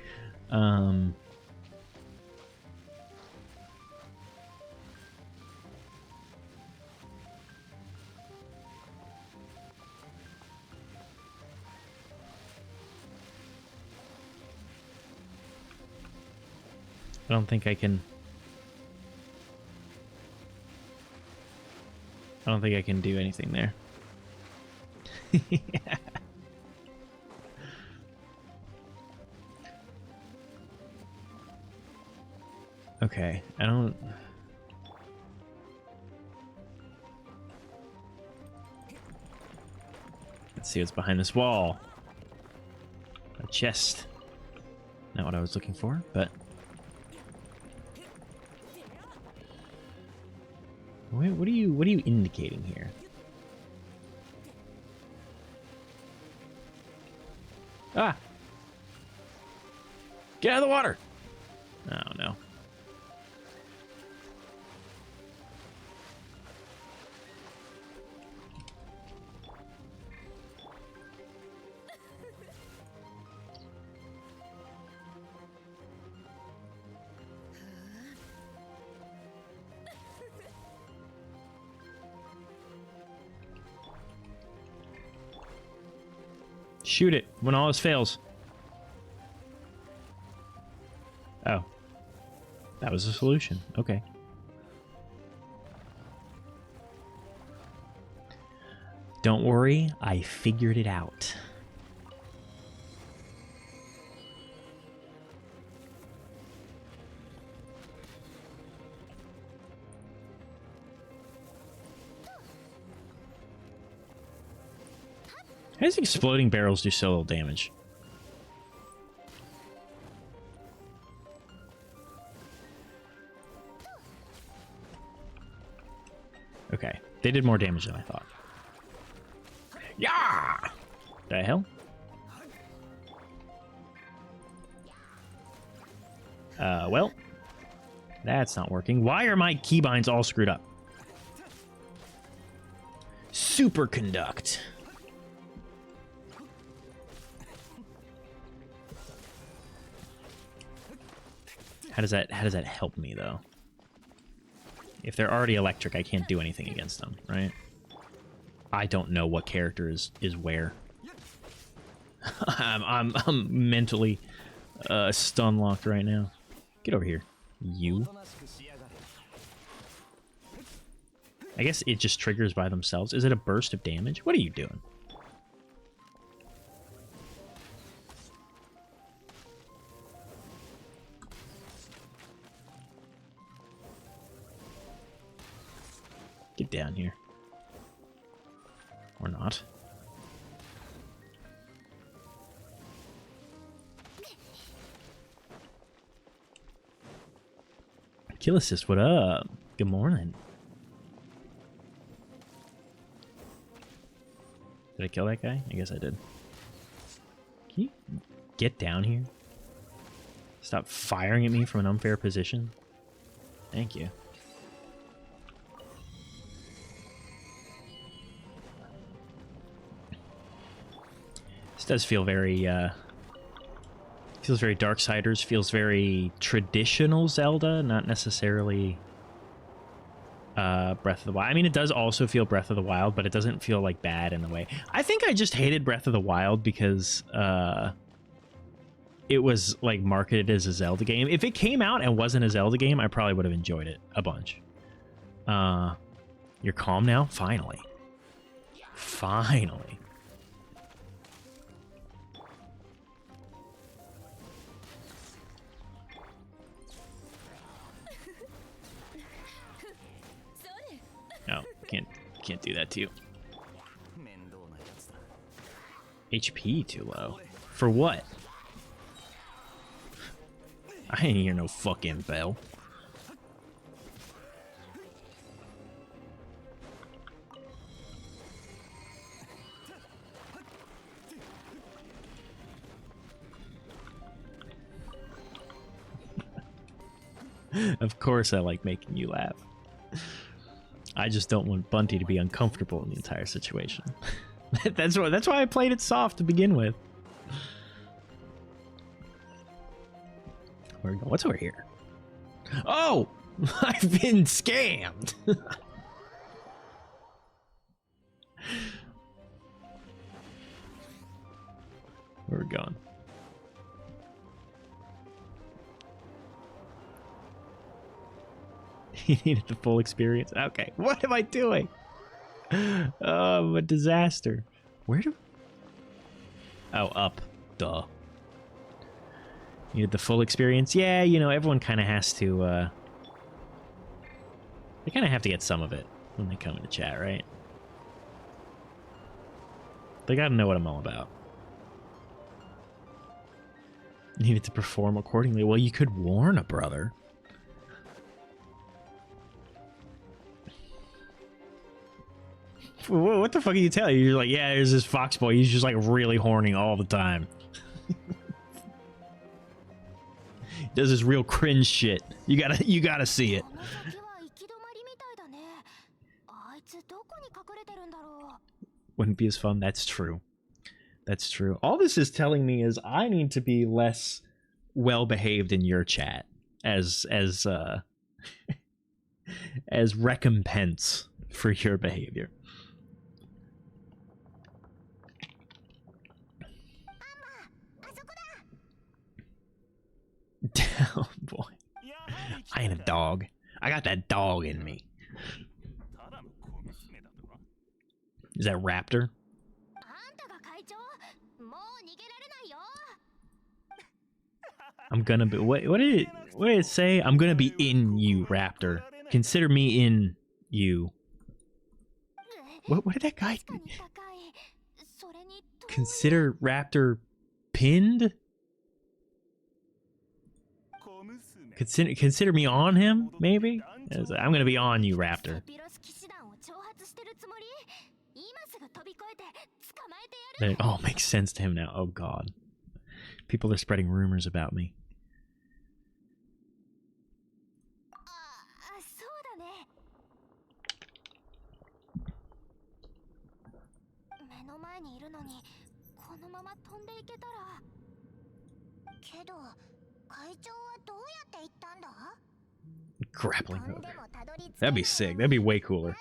I don't think I can do anything there. Okay, I don't... Let's see what's behind this wall. A chest. Not what I was looking for, but... Wait, what are you indicating here? Ah! Get out of the water! Oh no. Shoot it when all else fails. Oh. That was the solution. Okay. Don't worry, I figured it out. How does exploding barrels do so little damage? Okay, they did more damage than I thought. Yeah! The hell? Well, that's not working. Why are my keybinds all screwed up? Superconduct. How does that help me though? If they're already electric, I can't do anything against them, right? I don't know what character is where. I'm mentally stun locked right now. Get over here, you. I guess it just triggers by themselves. Is it a burst of damage? What are you doing? Get down here. Or not. Kill assist, what up? Good morning. Did I kill that guy? I guess I did. Can you get down here? Stop firing at me from an unfair position. Thank you. This does feel very, feels very Darksiders, feels very traditional Zelda, not necessarily Breath of the Wild. I mean, it does also feel Breath of the Wild, but it doesn't feel like bad in the way. I think I just hated Breath of the Wild because it was like marketed as a Zelda game. If it came out and wasn't a Zelda game, I probably would have enjoyed it a bunch. You're calm now? Finally. Finally. No, can't do that to you. HP too low. For what? I ain't hear no fucking bell. Of course I like making you laugh. I just don't want Bunty to be uncomfortable in the entire situation. That's why I played it soft to begin with. What's over here? Oh! I've been scammed! Where are we going? You needed the full experience? Okay, what am I doing? Oh, I'm a disaster. Where do... Oh, up. Duh. You needed the full experience? Yeah, you know, everyone kind of has to, they kind of have to get some of it when they come into chat, right? They gotta know what I'm all about. Needed to perform accordingly. Well, you could warn a brother. What the fuck are you telling? You're like, yeah, there's this fox boy. He's just like really horny all the time. He does this real cringe shit. You gotta see it. Wouldn't be as fun. That's true. That's true. All this is telling me is I need to be less well behaved in your chat as as recompense for your behavior. Oh boy. I ain't a dog. I got that dog in me. Is that Raptor? I'm gonna be... What did it say? I'm gonna be in you, Raptor. Consider me in you. What did that guy... Consider Raptor pinned? Consider me on him, maybe? I'm gonna be on you, Raptor. It all makes sense to him now. Oh god. People are spreading rumors about me. Grappling hook. That'd be sick. That'd be way cooler.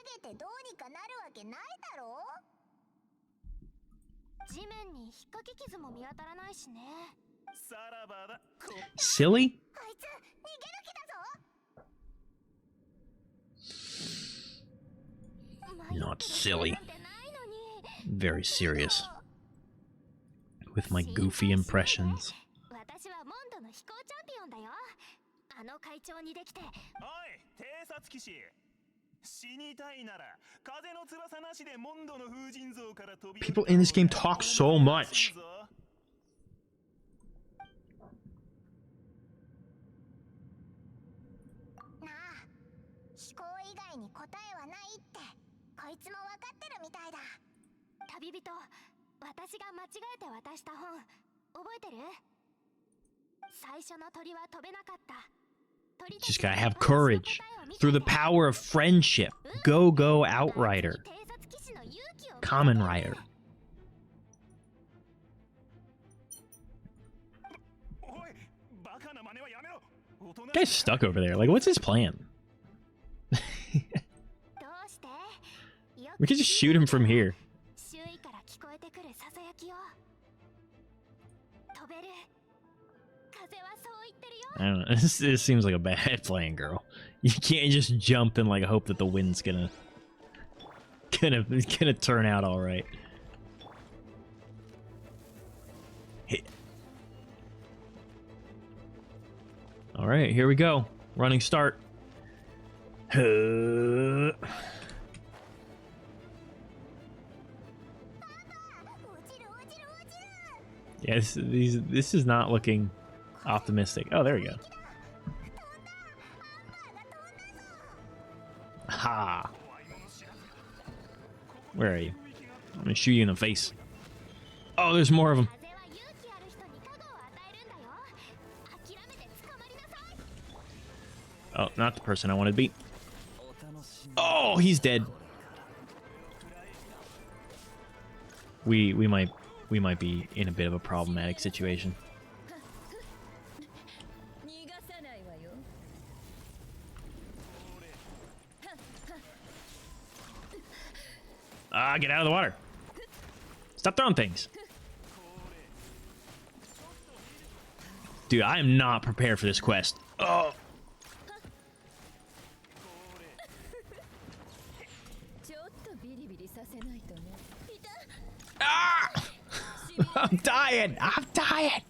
Silly? Not silly. Very serious. With my goofy impressions. People in this game talk so much. Just gotta have courage. Through the power of friendship. Go Outrider. Kamen Rider. Guy's stuck over there. Like, what's his plan? We could just shoot him from here. I don't know. This seems like a bad plan, girl. You can't just jump and like hope that the wind's gonna turn out all right. Hit. All right, here we go. Running start. Yeah, this is not looking optimistic. Oh, there we go. Where are you? I'm gonna shoot you in the face. Oh, there's more of them. 風は勇気ある人に加護を与えるんだよ。諦めて捕まりなさい。 Oh, not the person I wanted to beat. Oh, he's dead. We might be in a bit of a problematic situation. 逃がさないわよ。 Ah, get out of the water. Stop throwing things. Dude, I am not prepared for this quest. Oh. ちょっとビリビリさせないとね。いた。 Ah! I'm dying. I'm dying.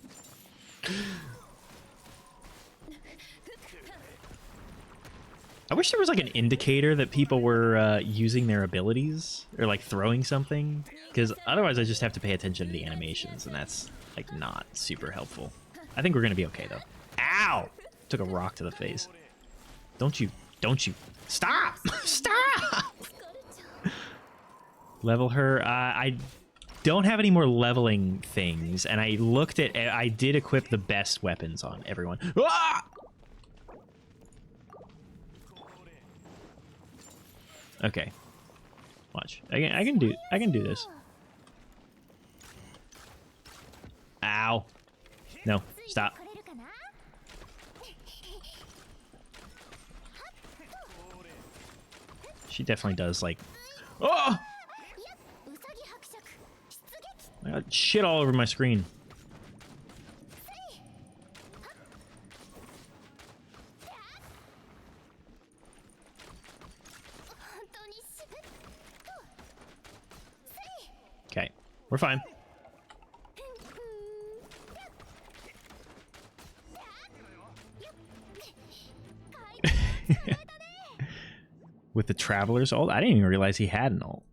I wish there was like an indicator that people were using their abilities or like throwing something, because otherwise I just have to pay attention to the animations, and that's like not super helpful. I think we're gonna be okay though. Ow! Took a rock to the face. Don't you stop! Stop! Level her. I don't have any more leveling things, and I looked at. I did equip the best weapons on everyone. Ah! Okay. Watch. I can do this. Ow. No, stop. 来れるかな。 She definitely does like. Oh! ウサギ伯爵出撃。 I got shit all over my screen. 本当にしぶっと。せい。 Okay, we're fine. With the Traveler's ult? I didn't even realize he had an ult.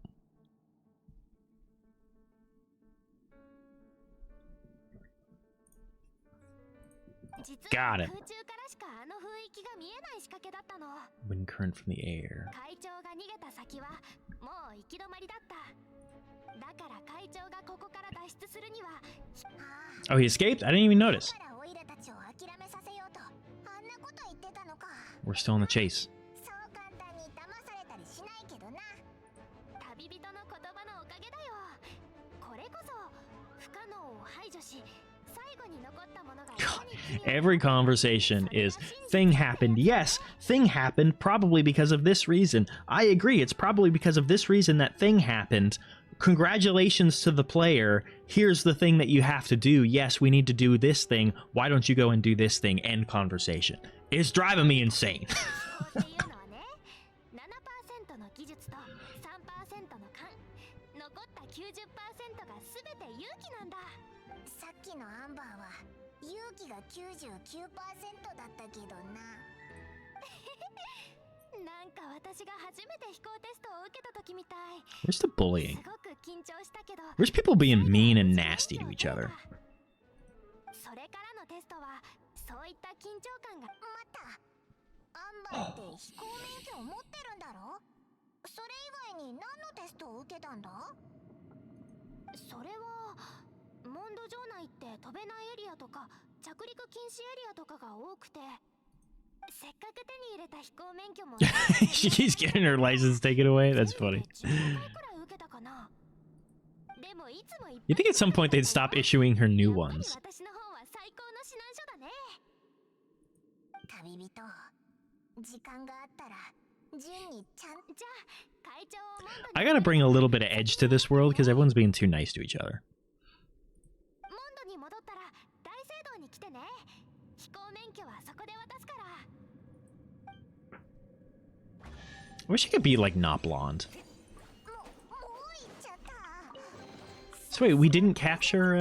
Got it. 空中からしかあの雰囲気が見えない仕掛けだったの。 Wind current from the air. 会長が逃げた先はもう行き止まりだった。だから会長がここから脱出するには。 Oh, he escaped? I didn't even notice. だからオイラたちを諦めさせようとあんなこと言ってたのか。 We're still in the chase. そう簡単に騙されたりしないけどな。旅人の言葉のおかげだよ。これこそ不可能を排除し、最後に残ったものがいかに君を Every conversation is thing happened. Yes, thing happened probably because of this reason. I agree. It's probably because of this reason that thing happened. Congratulations to the player. Here's the thing that you have to do. Yes, we need to do this thing. Why don't you go and do this thing? End conversation. It's driving me insane. っていうのはね、7% の技術と3% の勘、残った 90% が全て勇気なんだ。さっきのアンバーは勇気が 99% だったけどな。なんか私が初めて飛行テストを受けた時みたい。 Where's the bullying? すごく緊張したけど。 Where's people being mean and nasty to each other? それからのテストはそういった緊張感が。待った。アンバーって飛行免許を持ってるんだろ。それ以外に何のテストを受けたんだ。それはモンド城内って飛べないエリアとか着陸禁止エリアとかが多くて、せっかく手に入れた飛行免許も She keeps getting her license taken away. That's funny. 15回くらい受けたかな。でもいつもいっぱい You think at some point they'd stop issuing her new やっぱり ones? 私の方は最高の指南書だね。旅人、時間があったら順にちゃん。じゃあ会長をモンド I に gotta bring a little bit of edge to this world because everyone's being too nice to each other. モンドに戻ったら大聖堂に来てね。飛行免許はそこで渡すから。 I wish I could be like not blonde. もう行っちゃった。 So wait, we didn't capture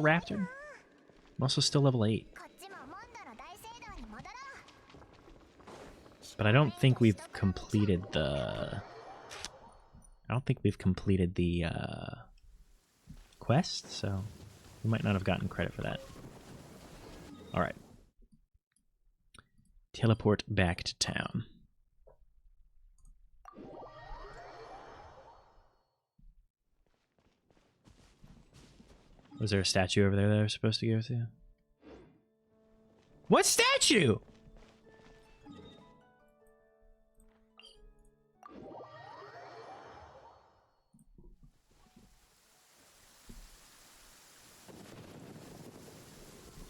Raptor? I'm also still level 8. こっちもモンドの大聖堂に戻ろう。 But I don't think we've completed the quest, so we might not have gotten credit for that. All right. Teleport back to town. Was there a statue over there that I was supposed to go to? What statue?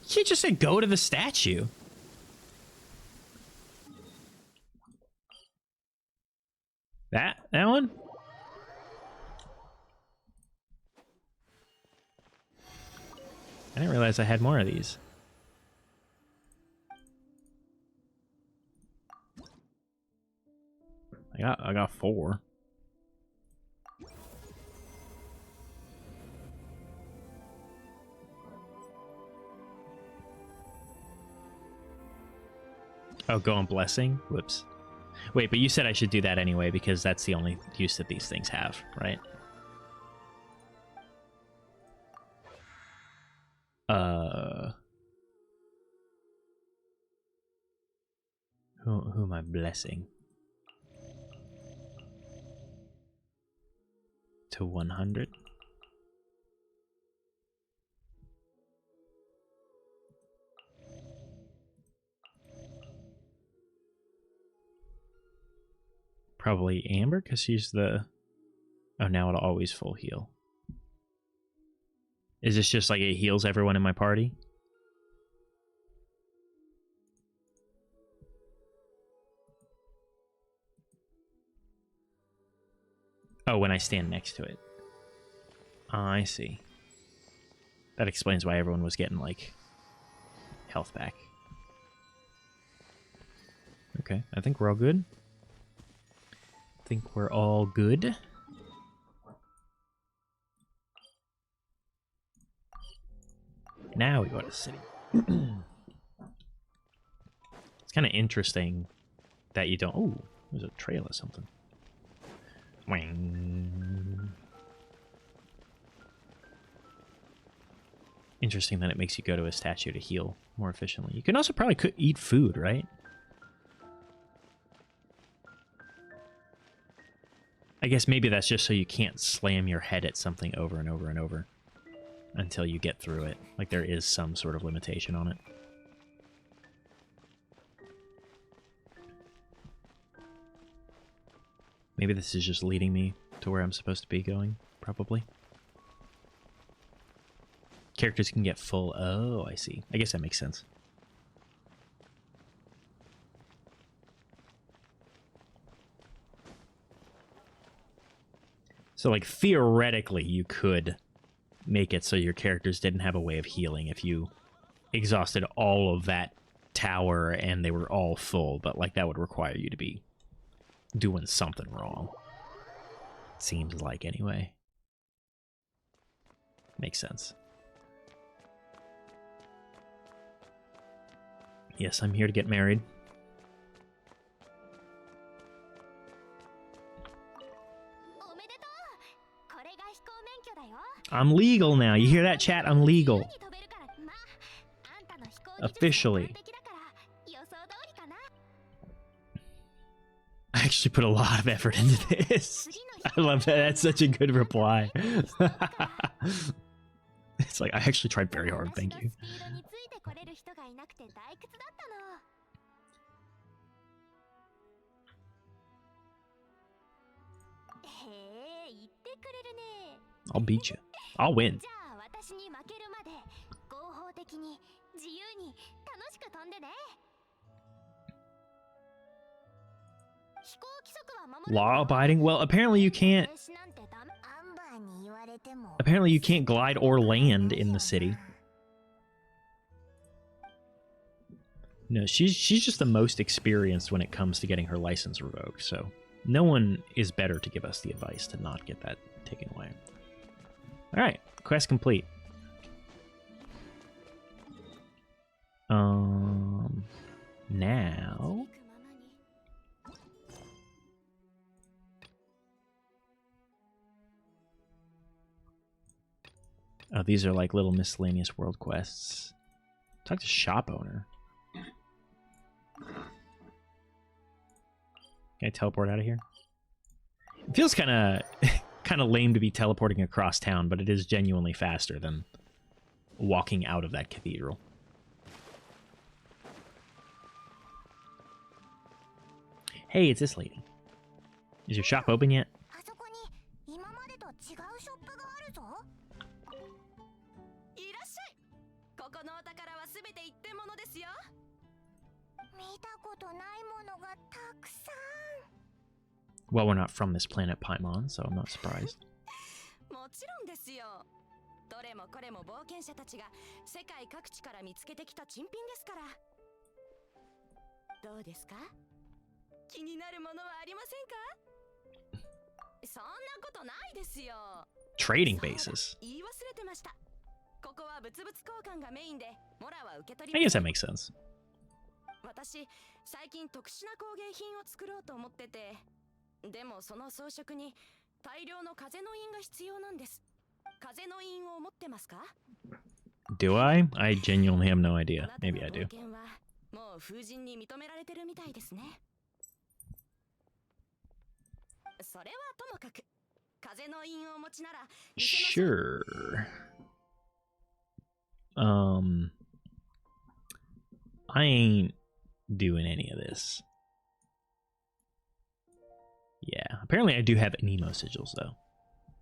You just said go to the statue. That one? I didn't realize I had more of these. I got 4. Oh, go on blessing? Whoops. Wait, but you said I should do that anyway because that's the only use that these things have, right? Who am I blessing? To 100? Probably Amber, because she's the... Oh, now it'll always full heal. Is this just like it heals everyone in my party? Oh, when I stand next to it. Oh, I see. That explains why everyone was getting, like, health back. Okay, I think we're all good. I think we're all good. Now we go to the city. It's kind of interesting that you don't... Oh, there's a trail or something. Wang. Interesting that it makes you go to a statue to heal more efficiently. You can also probably eat food, right? I guess maybe that's just so you can't slam your head at something over and over and over until you get through it. Like there is some sort of limitation on it. Maybe this is just leading me to where I'm supposed to be going, probably. Characters can get full... Oh, I see. I guess that makes sense. So, like, theoretically, you could make it so your characters didn't have a way of healing if you exhausted all of that tower and they were all full, but, like, that would require you to be doing something wrong. Seems like, anyway. Makes sense. Yes, I'm here to get married. I'm legal now. You hear that, chat? I'm legal. Officially. I actually put a lot of effort into this. I love that. That's such a good reply. It's like, I actually tried very hard. Thank you. I'll beat you. I'll win. Law-abiding? Well, apparently you can't... Apparently you can't glide or land in the city. No, she's just the most experienced when it comes to getting her license revoked, so no one is better to give us the advice to not get that taken away. Alright, quest complete. Now... Oh, these are like little miscellaneous world quests. Talk to shop owner. Can I teleport out of here? It feels kind of lame to be teleporting across town, but it is genuinely faster than walking out of that cathedral. Hey, it's this lady. Is your shop open yet? あそこに今までと違うショップがあるぞ。いらっしゃい。ここのお宝はすべて一点物ですよ。見たことないものがたくさん。 Well, we're not from this planet Paimon, so I'm not surprised. もちろんですよ。どれもこれも冒険者たちが世界各地から見つけてきた珍品ですから。どうですか？気になるものはありませんか？そんなことないですよ。 Trading bases. 言い忘れてました。ここは物々交換がメインで、モラは受け取 I り guess ま that す。 makes sense. 私、最近特殊な工芸品を作ろうと思ってて、でもその装飾に大量の風の印が必要なんです。風の印を持ってますか？ Do I? I genuinely have no あ idea. なたの Maybe I 冒 do. 険はもう風神に認められてるみたいですね。それはともかく、風の印をお持ちなら、店の Sure. I ain't doing any of this. Yeah, apparently I do have Anemo sigils though.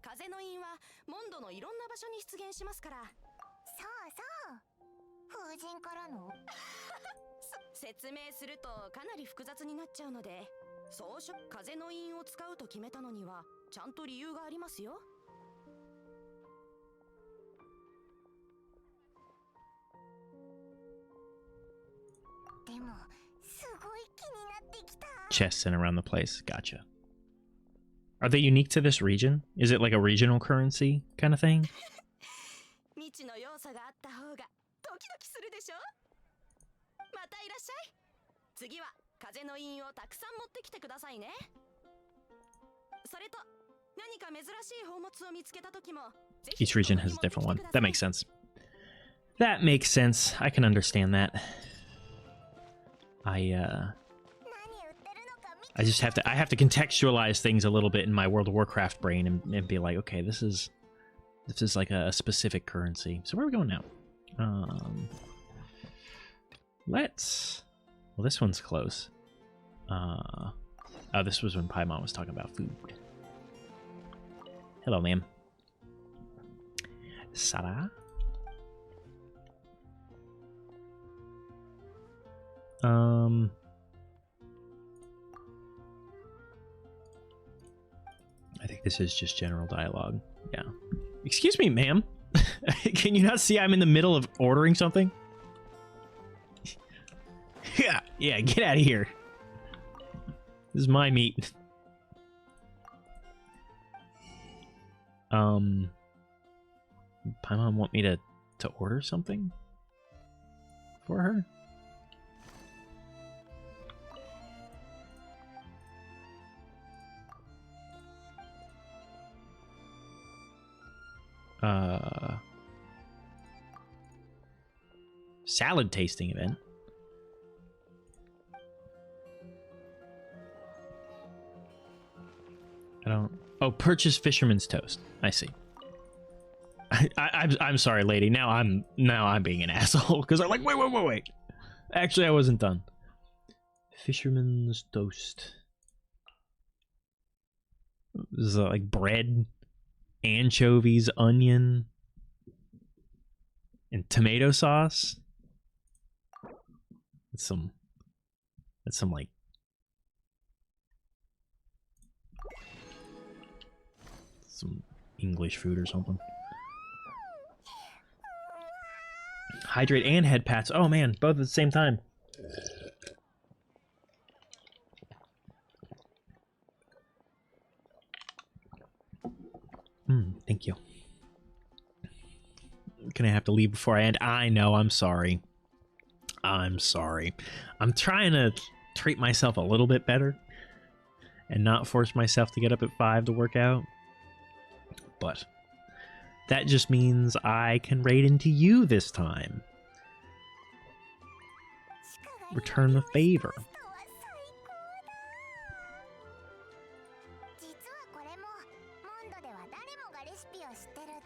風の印はモンドのいろんな場所に出現しますから。そうそう。風神からの説明するとかなり複雑になっちゃうので、装飾風の印を使うと決めたのにはちゃんと理由がありますよ。でもすごい気になってきた。 Chests in around the place. Gotcha. Are they unique to this region? Is it like a regional currency kind of thing? 未知の要素があった方がドキドキするでしょ。またいらっしゃい。次は風の印をたくさん持ってきてくださいね。それと何か珍しい宝物を見つけた時もぜひ Each region has a different one. That makes sense. That makes sense. I can understand that. I 何売ってるのか見て I just have to contextualize things a little bit in my World of Warcraft brain and be like, okay, this is like a specific currency. So where are we going now? Well, this one's close. Oh, this was when Paimon was talking about food. Hello, ma'am. Sara? I think this is just general dialogue. Yeah. Excuse me, ma'am. Can you not see I'm in the middle of ordering something? Yeah, get out of here. This is my meat. Paimon want me to order something for her? Salad tasting event. I don't. Oh, purchase fisherman's toast. I see. I'm sorry, lady. Now I'm being an asshole because I'm like, wait. Actually, I wasn't done. Fisherman's toast. This is like bread, anchovies, onion, and tomato sauce. That's some like some English food or something. Hydrate and head pats. Oh man, both at the same time. Thank you. Gonna have to leave before I end. I know, I'm sorry. I'm sorry. I'm trying to treat myself a little bit better and not force myself to get up at 5 to work out. But that just means I can raid into you this time. Return the favor.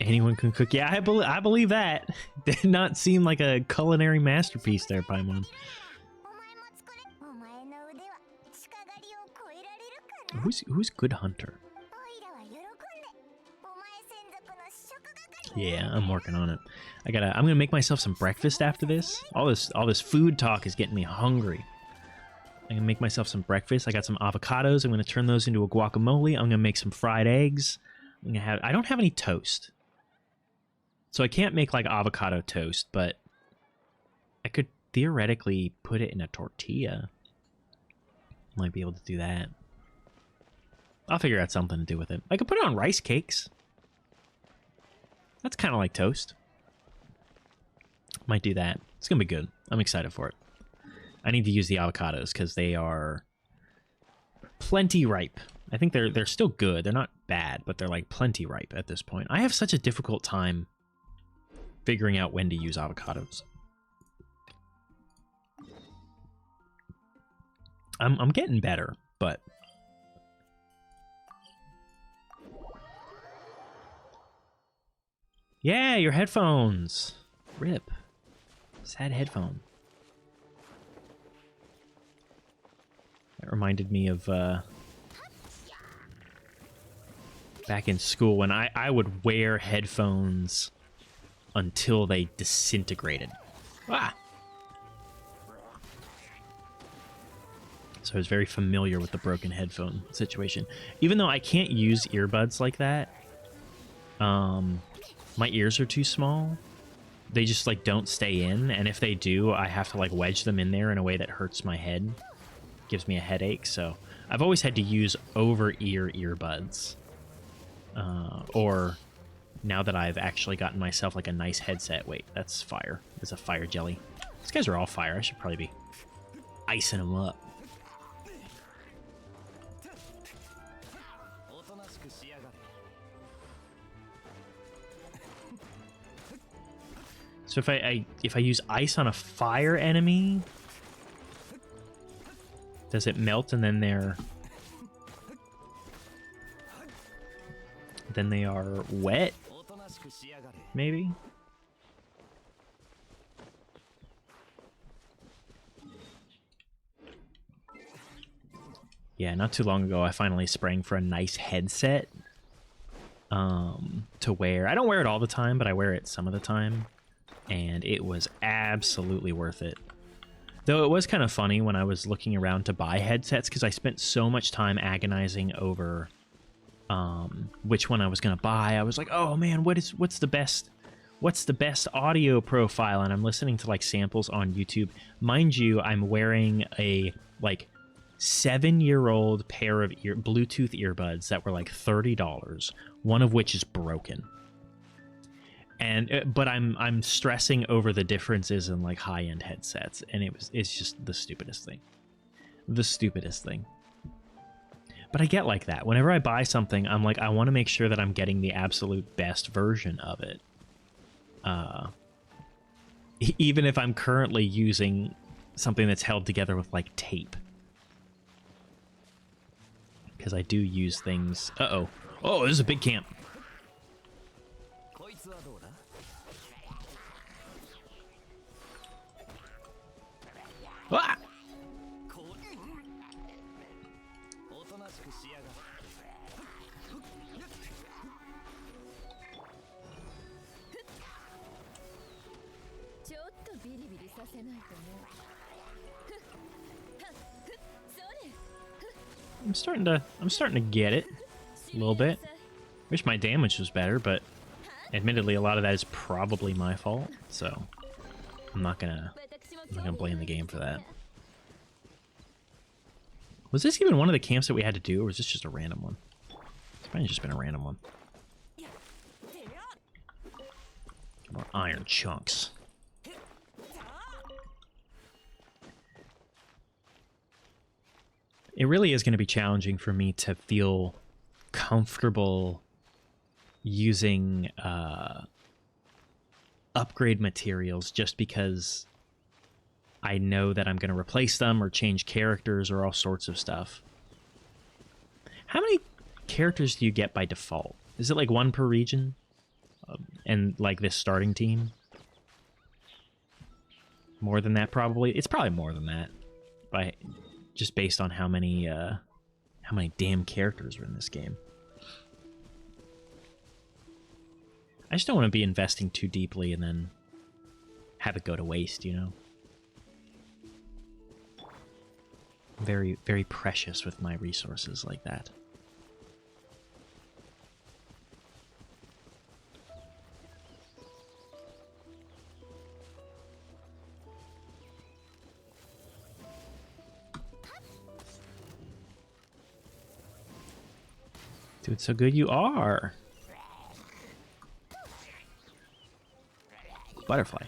Anyone can cook. Yeah, I believe that. Did not seem like a culinary masterpiece there, Paimon. お前も作れ。お前の腕は鹿狩りを超えられるかな。 Who's good hunter? オイラは喜んで。お前専属の試食係。 Yeah, I'm working on it. I'm gonna make myself some breakfast after this. All this food talk is getting me hungry. I'm gonna make myself some breakfast. I got some avocados. I'm gonna turn those into a guacamole. I'm gonna make some fried eggs. I don't have any toast. So I can't make like avocado toast, but I could theoretically put it in a tortilla. Might be able to do that. I'll figure out something to do with it. I could put it on rice cakes. That's kind of like toast. Might do that. It's going to be good. I'm excited for it. I need to use the avocados because they are plenty ripe. I think they're still good. They're not bad, but they're like plenty ripe at this point. I have such a difficult time figuring out when to use avocados. I'm getting better, but yeah, your headphones. Rip. Sad headphone. That reminded me of back in school when I would wear headphones until they disintegrated. Ah! So I was very familiar with the broken headphone situation. Even though I can't use earbuds like that, my ears are too small. They just like don't stay in, and if they do, I have to like wedge them in there in a way that hurts my head. Gives me a headache, so I've always had to use over-ear earbuds. Or now that I've actually gotten myself like a nice headset. Wait, that's fire. It's a fire jelly. These guys are all fire. I should probably be icing them up. So if I use ice on a fire enemy, does it melt and then they are wet? Maybe? Yeah, not too long ago I finally sprang for a nice headset to wear. I don't wear it all the time, but I wear it some of the time. And it was absolutely worth it. Though it was kind of funny when I was looking around to buy headsets because I spent so much time agonizing over which one I was going to buy. I was like, oh man, what's the best audio profile? And I'm listening to like samples on YouTube. Mind you, I'm wearing a like 7-year-old pair of Bluetooth earbuds that were like $30, one of which is broken. And but I'm stressing over the differences in like high-end headsets, and it's just the stupidest thing. The stupidest thing. But I get like that. Whenever I buy something, I'm like, I want to make sure that I'm getting the absolute best version of it. Even if I'm currently using something that's held together with like tape. Because I do use things... Uh-oh. Oh, this is a big camp. Ah! I'm starting to get it a little bit. Wish my damage was better, but admittedly a lot of that is probably my fault, so I'm not gonna blame the game for that. Was this even one of the camps that we had to do, or was this just a random one? It's probably just been a random one. More iron chunks. It really is going to be challenging for me to feel comfortable using upgrade materials just because I know that I'm going to replace them or change characters or all sorts of stuff. How many characters do you get by default? Is it like one per region? and like this starting team. More than that, probably. It's probably more than that, by just based on how many damn characters are in this game. I just don't want to be investing too deeply and then have it go to waste, you know? Very, very precious with my resources like that. Dude, so good you are. Butterfly.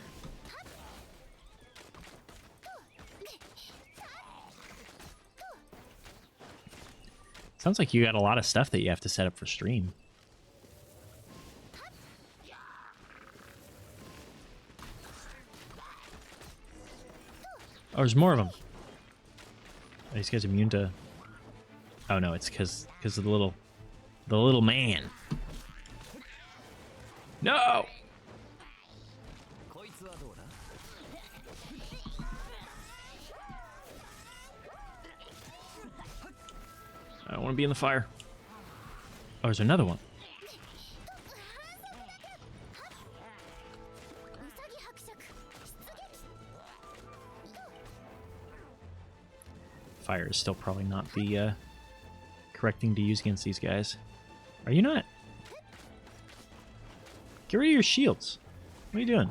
Sounds like you got a lot of stuff that you have to set up for stream. Oh, there's more of them. Are these guys immune to... Oh no, it's because of the little man. No! I don't want to be in the fire. Oh, there's another one. Fire is still probably not the correct thing to use against these guys. Are you not? Get rid of your shields. What are you doing?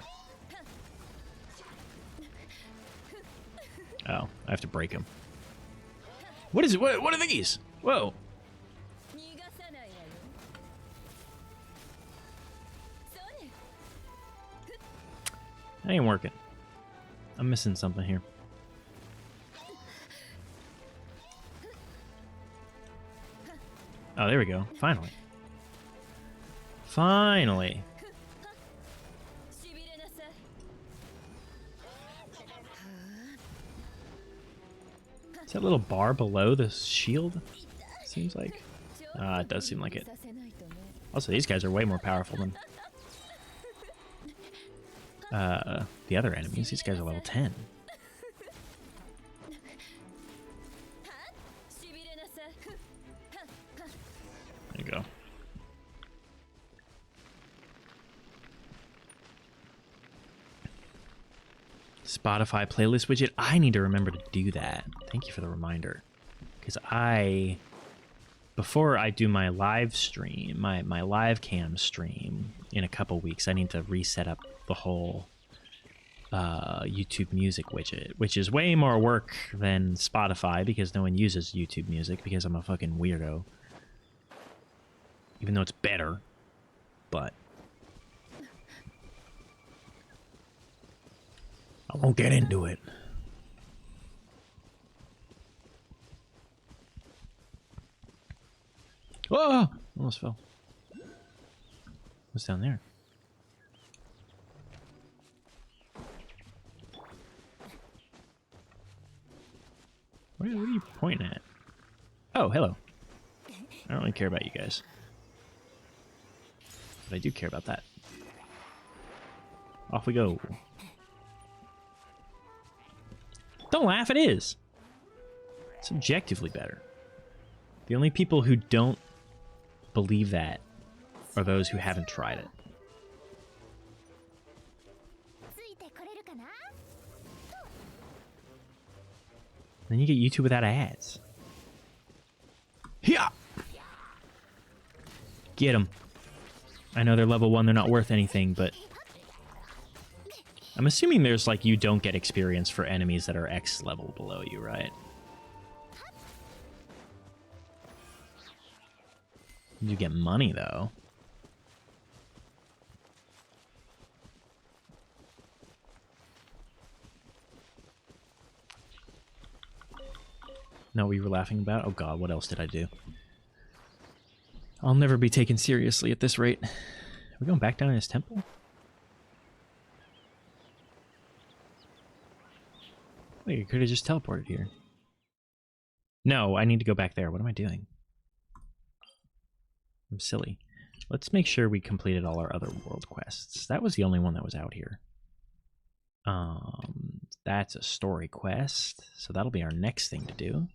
Oh, I have to break them. What is it? What are these? Whoa. That ain't working. I'm missing something here. Oh, there we go. Finally. Finally. Is that little bar below the shield? Seems like. It does seem like it. Also, these guys are way more powerful than the other enemies. These guys are level 10. There you go. Spotify playlist widget. I need to remember to do that. Thank you for the reminder. Because before I do my live stream, my live cam stream in a couple weeks, I need to reset up the whole YouTube Music widget, which is way more work than Spotify because no one uses YouTube Music because I'm a fucking weirdo. Even though it's better, but I won't get into it. Oh! Almost fell. What's down there? What are you pointing at? Oh, hello. I don't really care about you guys. But I do care about that. Off we go. Don't laugh, it is. It's objectively better. The only people who don't believe that are those who haven't tried it. Then you get YouTube without ads. Yeah. Get them. I know they're level 1, they're not worth anything, but I'm assuming there's like you don't get experience for enemies that are X level below you, right? You get money though. No, we were laughing about? Oh god, what else did I do? I'll never be taken seriously at this rate. Are we going back down in his temple? Wait, you could have just teleported here. No, I need to go back there. What am I doing? I'm silly. Let's make sure we completed all our other world quests. That was the only one that was out here. That's a story quest, so that'll be our next thing to do.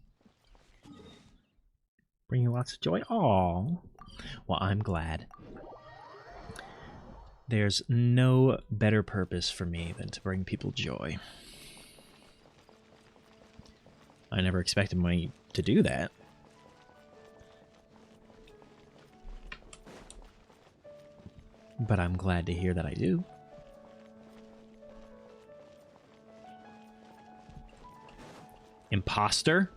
Bring you lots of joy. Aww. Well, I'm glad. There's no better purpose for me than to bring people joy. I never expected me to do that. But I'm glad to hear that I do. Imposter?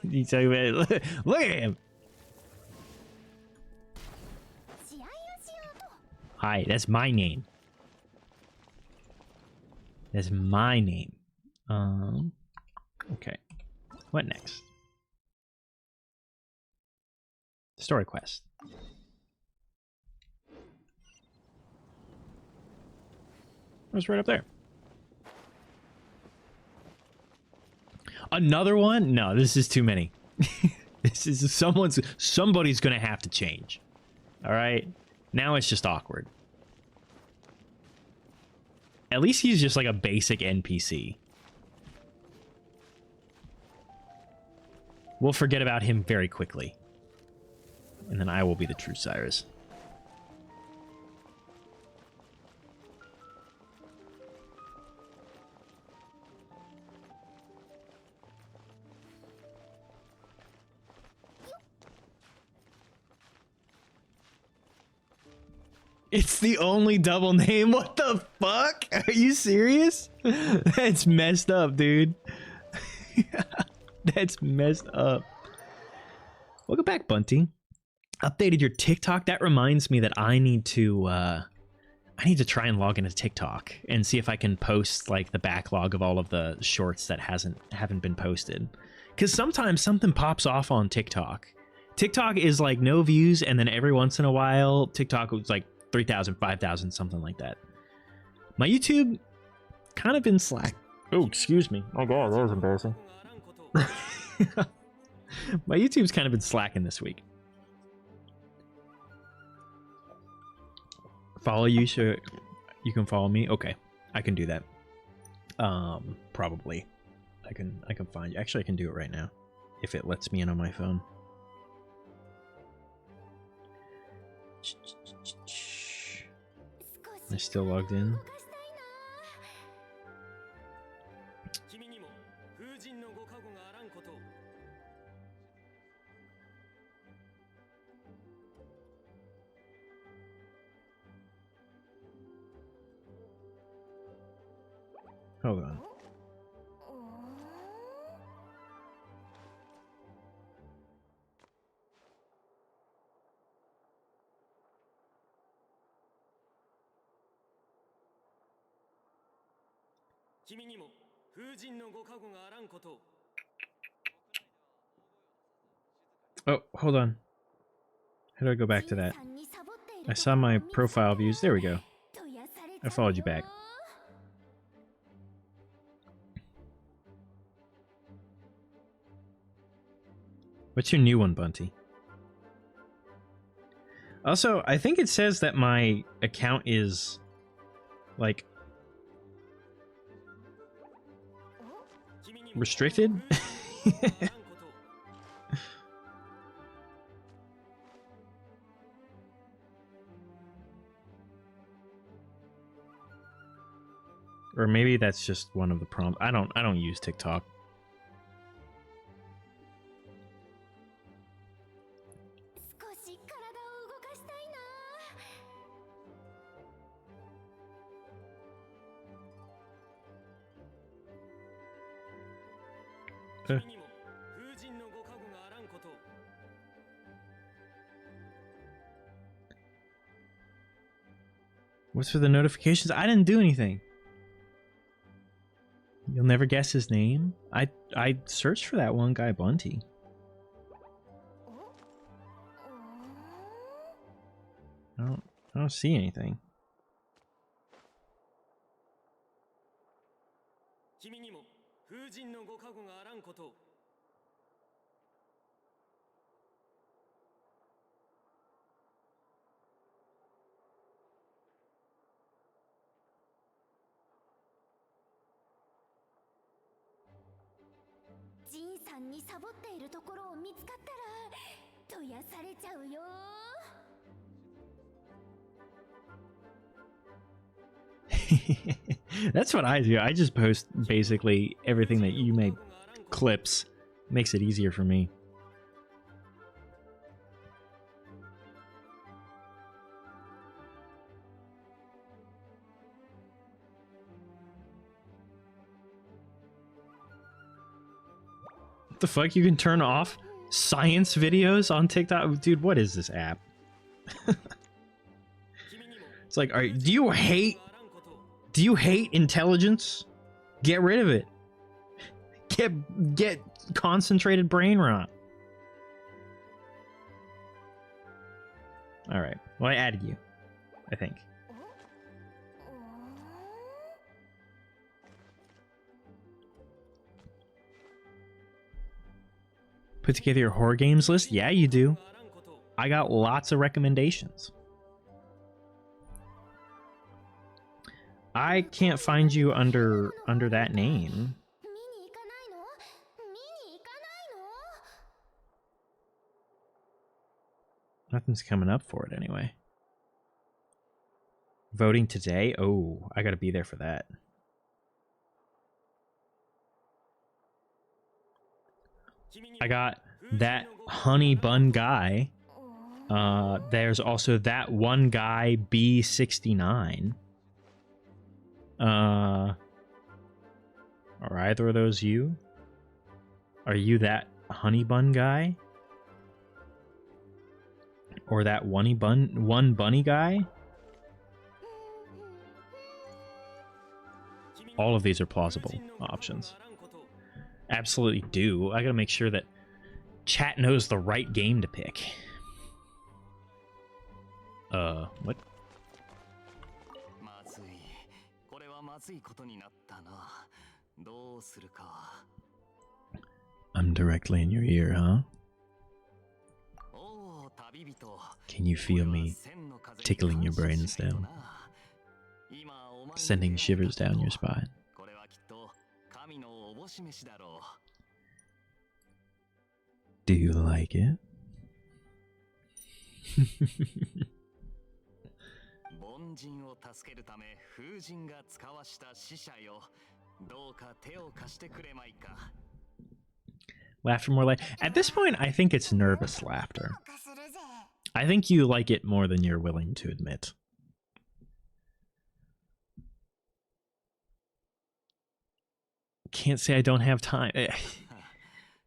You tell me, look at him. Hi, that's my name. That's my name. Okay. What next? Story quest. It was right up there. Another one? No, this is too many. This is somebody's gonna have to change. All right. Now it's just awkward. At least he's just like a basic NPC. We'll forget about him very quickly. And then I will be the true Cyrus. It's the only double name? What the fuck? Are you serious? That's messed up, dude. That's messed up. Welcome back, Bunty. Updated your TikTok? That reminds me that I need to try and log into TikTok and see if I can post like the backlog of all of the shorts that haven't been posted. Because sometimes something pops off on TikTok. TikTok is like no views, and then every once in a while, TikTok was like 3,000, 5,000, something like that. My YouTube kind of been slack. Oh, excuse me. Oh god, that was embarrassing. My YouTube's kind of been slacking this week. Follow you so you can follow me. Okay, I can do that. Probably. I can find you. Actually, I can do it right now if it lets me in on my phone. Am I still logged in? Hold on. Oh, hold on. How do I go back to that? I saw my profile views. There we go. I followed you back. What's your new one, Bunty? Also, I think it says that my account is like restricted. Or maybe that's just one of the prompts. I don't use TikTok. What's for the notifications? I didn't do anything. You'll never guess his name? I searched for that one guy, Bunty. I don't see anything. 君にも風神のご加護があらんことを。ジンさんにサボっているところを見つかったらとやされちゃうよ。 That's what I do. I just post basically everything that you make clips. Makes it easier for me. What the fuck? You can turn off science videos on TikTok? Dude, what is this app? It's like, do you hate intelligence? Get rid of it. Get concentrated brain rot. All right. Well, I added you, I think. Put together your horror games list? Yeah, you do. I got lots of recommendations. I can't find you under that name. Nothing's coming up for it anyway. Voting today? Oh, I gotta be there for that. I got that honey bun guy. There's also that one guy, B69. Are either of those you? Are you that honey bun guy? Or that one bunny guy? All of these are plausible options. Absolutely do. I gotta make sure that chat knows the right game to pick. What? I'm directly in your ear, huh? Can you feel me tickling your brains down? Sending shivers down your spine. Do you like it? Laughter more like... At this point, I think it's nervous laughter. I think you like it more than you're willing to admit. Can't say I don't have time.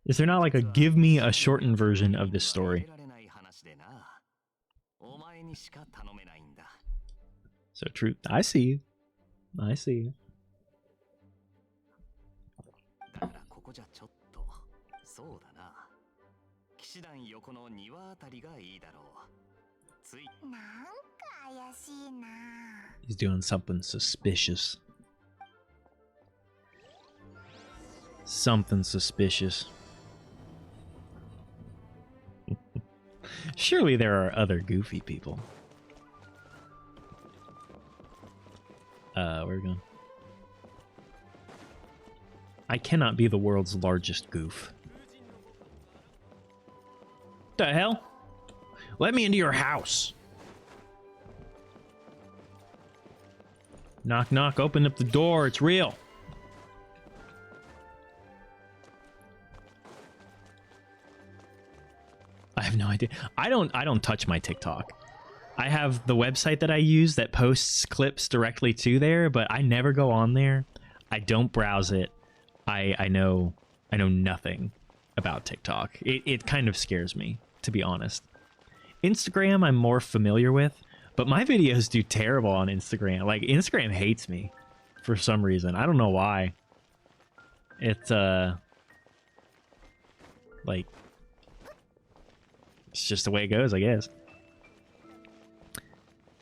Is there not like a give me a shortened version of this story? So true. I see you. I see you. He's doing something suspicious. Something suspicious. Surely there are other goofy people. Where are we going? I cannot be the world's largest goof. The hell? Let me into your house. Knock, knock, open up the door. It's real. I have no idea. I don't touch my TikTok. I have the website that I use that posts clips directly to there, but I never go on there. I don't browse it. I know nothing about TikTok. It kind of scares me, to be honest. Instagram I'm more familiar with, but my videos do terrible on Instagram. Like, Instagram hates me for some reason. I don't know why. It's like, it's just the way it goes, I guess.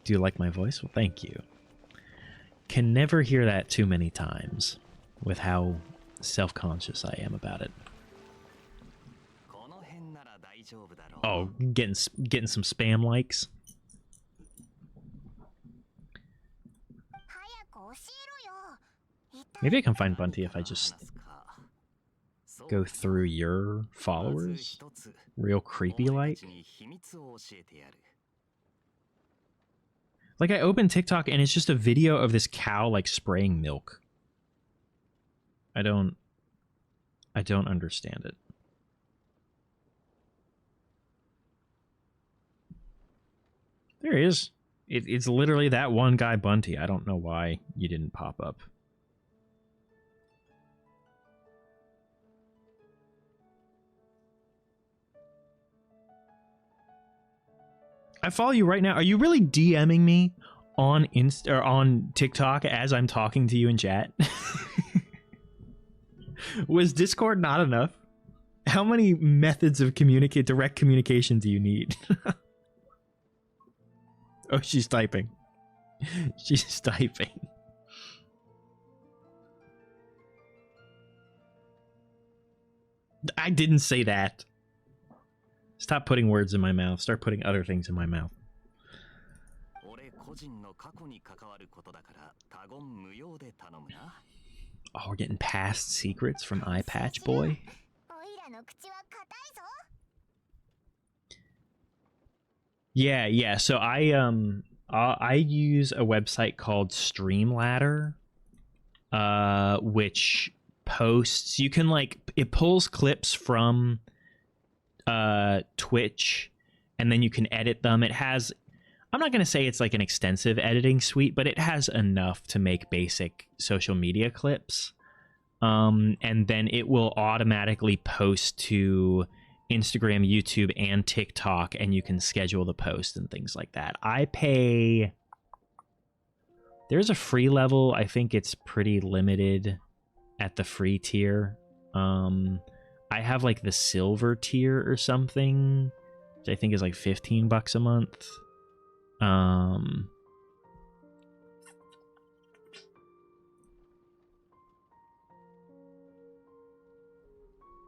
Do you like my voice? Well, thank you. Can never hear that too many times with how self-conscious I am about it. Oh, getting some spam likes. Maybe I can find Bunty if I just go through your followers. Real creepy like. Like I open TikTok and it's just a video of this cow like spraying milk. I don't understand it. There he is. It's literally that one guy, Bunty. I don't know why you didn't pop up. I follow you right now. Are you really DMing me on or on TikTok as I'm talking to you in chat? Was Discord not enough? How many methods of direct communication do you need? Oh, she's typing. She's typing. I didn't say that. Stop putting words in my mouth. Start putting other things in my mouth. Oh, we're getting past secrets from Eye Patch Boy. Yeah. So I use a website called Streamladder, which posts. You can it pulls clips from Twitch, and then you can edit them. It has, I'm not going to say it's like an extensive editing suite, but it has enough to make basic social media clips. And then it will automatically post to Instagram, YouTube, and TikTok, and you can schedule the post and things like that. I pay... There's a free level. I think it's pretty limited at the free tier. I have like the silver tier or something, which I think is like $15 a month.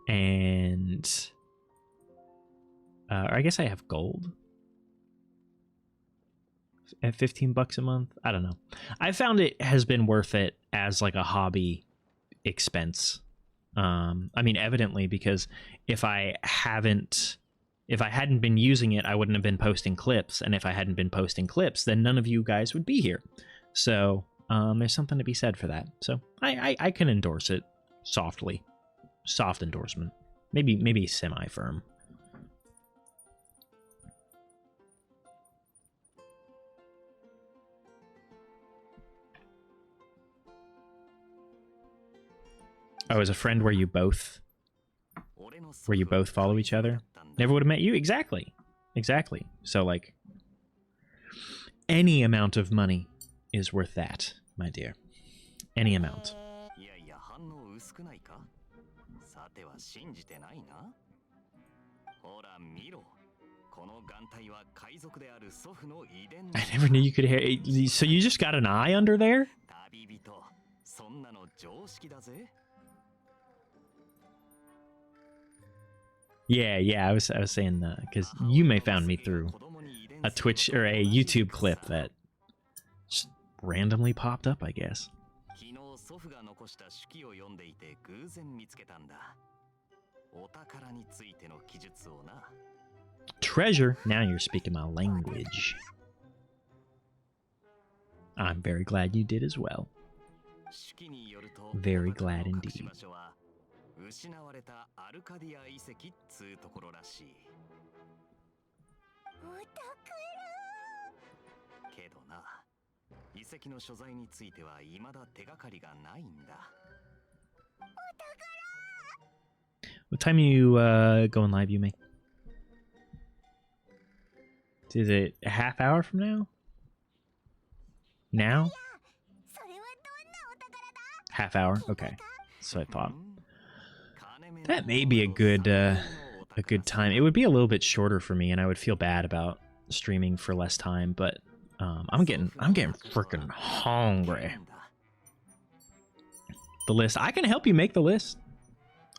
And I guess I have gold at $15 a month. I don't know. I found it has been worth it as like a hobby expense. I mean, evidently, because if I hadn't been using it, I wouldn't have been posting clips. And if I hadn't been posting clips, then none of you guys would be here. So there's something to be said for that. So I can endorse it softly. Soft endorsement. Maybe semi-firm. Oh, as a friend where you both follow each other? Never would have met you? Exactly. So, like, any amount of money is worth that, my dear. Any amount. I never knew you could hear... So you just got an eye under there? Yeah, I was saying that because you may found me through a Twitch or a YouTube clip that just randomly popped up, I guess. Treasure? Now you're speaking my language. I'm very glad you did as well. Very glad indeed. What time are you going live, Yume? Is it a half hour from now? Now? Half hour? Okay. So I thought. That may be a good time. It would be a little bit shorter for me, and I would feel bad about streaming for less time, but I'm getting freaking hungry. The list. I can help you make the list.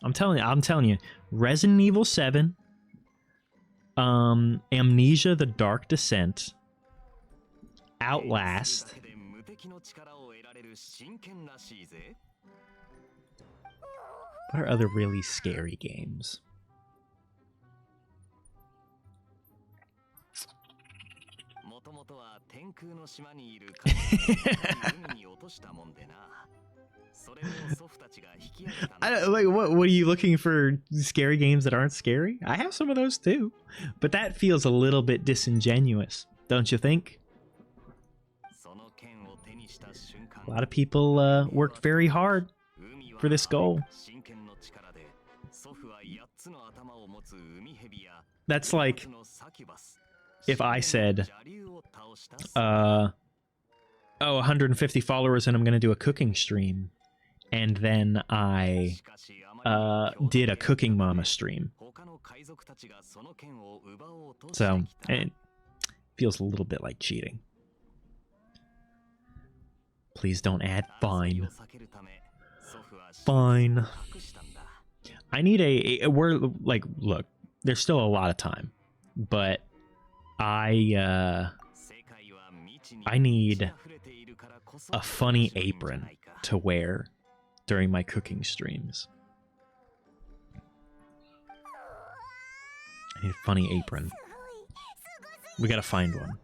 I'm telling you. Resident Evil 7, Amnesia: The Dark Descent, Outlast. What are other really scary games? I don't, like what are you looking for? Scary games that aren't scary? I have some of those too, but that feels a little bit disingenuous, don't you think? A lot of people worked very hard for this goal. That's like if I said, oh, 150 followers and I'm going to do a cooking stream. And then I did a Cooking Mama stream. So it feels a little bit like cheating. Please don't add fine. Fine. I need we're like, look, there's still a lot of time, but I need a funny apron to wear during my cooking streams. I need a funny apron. We gotta find one.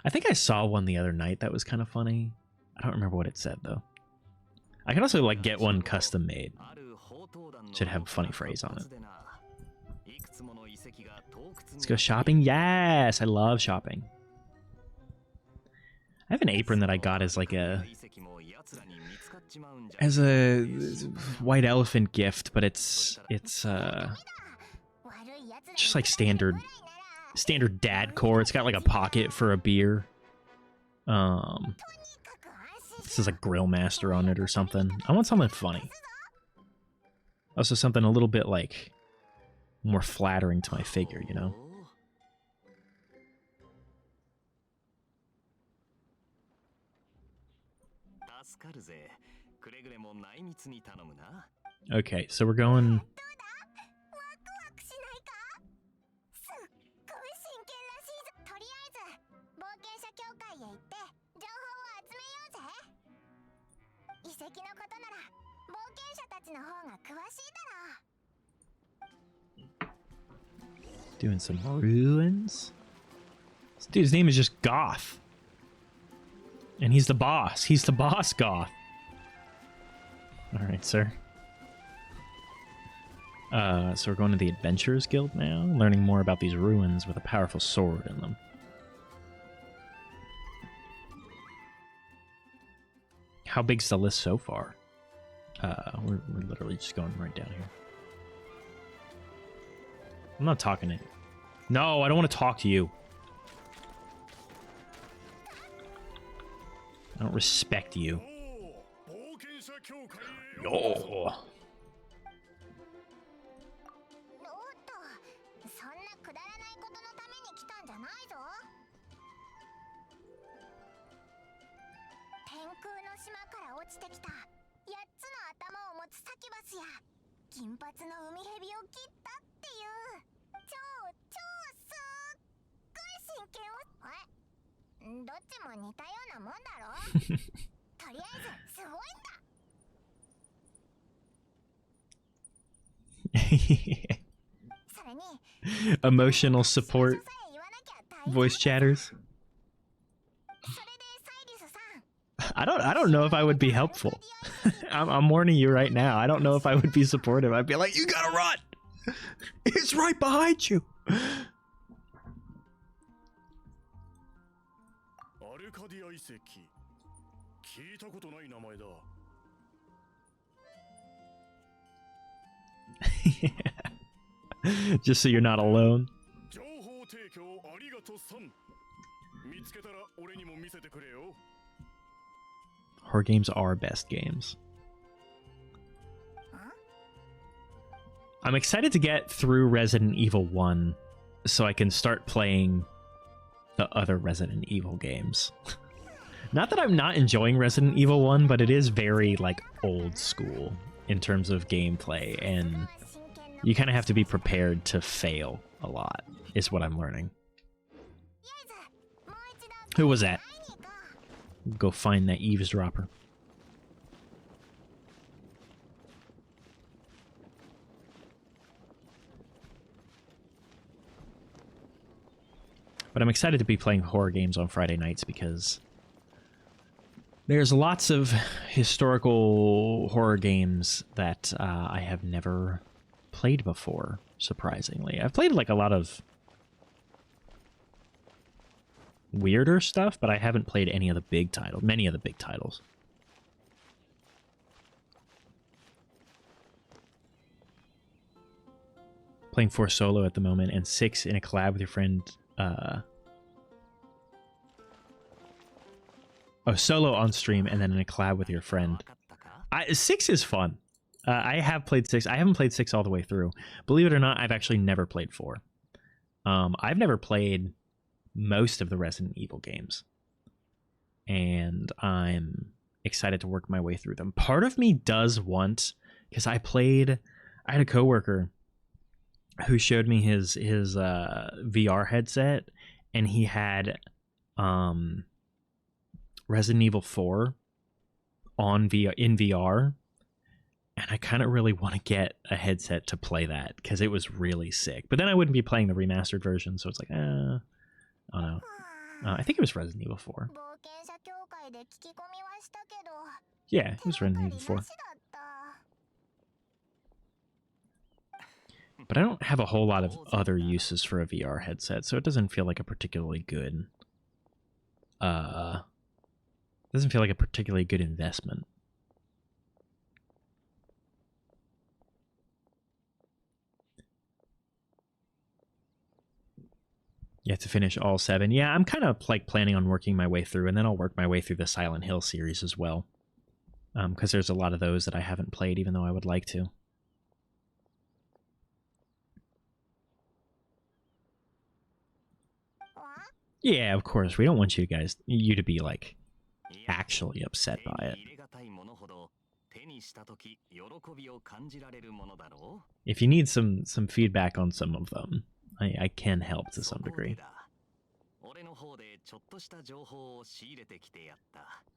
I think I saw one the other night that was kind of funny. I don't remember what it said though. I can also like get one custom made. Should have a funny phrase on it. Let's go shopping. Yes, I love shopping. I have an apron that I got as like a white elephant gift, but it's just like standard dad core. It's got like a pocket for a beer. This is a Grill Master on it or something. I want something funny. Also something a little bit like more flattering to my figure, you know? Okay, so we're going... Doing some ruins? This dude's name is just Goth. And he's the boss. He's the boss, Goth. Alright, sir. So we're going to the Adventurers Guild now, learning more about these ruins with a powerful sword in them. How big's the list so far? We're literally just going right down here. I'm not talking to you. No, I don't want to talk to you. I don't respect you. Yo. Emotional support voice chatters. I don't know if I would be helpful. I'm warning you right now. I don't know if I would be supportive. I'd be like, you gotta run. It's right behind you. Just so you're not alone. Horror games are best games. I'm excited to get through Resident Evil 1 so I can start playing the other Resident Evil games. Not that I'm not enjoying Resident Evil 1, but it is very, like, old school in terms of gameplay, and you kind of have to be prepared to fail a lot, is what I'm learning. Who was that? Go find that eavesdropper. But I'm excited to be playing horror games on Friday nights because there's lots of historical horror games that I have never played before, surprisingly. I've played like a lot of weirder stuff, but I haven't played any of the big titles, many of the big titles. Playing 4 solo at the moment and 6 in a collab with your friend. Solo on stream and then in a collab with your friend. 6 is fun. I have played 6. I haven't played 6 all the way through. Believe it or not, I've actually never played 4. I've never played most of the Resident Evil games. And I'm excited to work my way through them. Part of me does want, because I had a coworker who showed me his VR headset, and he had Resident Evil 4 in VR, and I kind of really want to get a headset to play that because it was really sick. But then I wouldn't be playing the remastered version, so it's like, I don't know. I think it was Resident Evil 4. Yeah, it was Resident Evil 4. But I don't have a whole lot of other uses for a VR headset, so it doesn't feel like a particularly good investment. You have to finish all 7. Yeah, I'm kind of like planning on working my way through, and then I'll work my way through the Silent Hill series as well. Because there's a lot of those that I haven't played, even though I would like to. Yeah, of course. We don't want you to be like actually upset by it. If you need some feedback on some of them, I can help to some degree.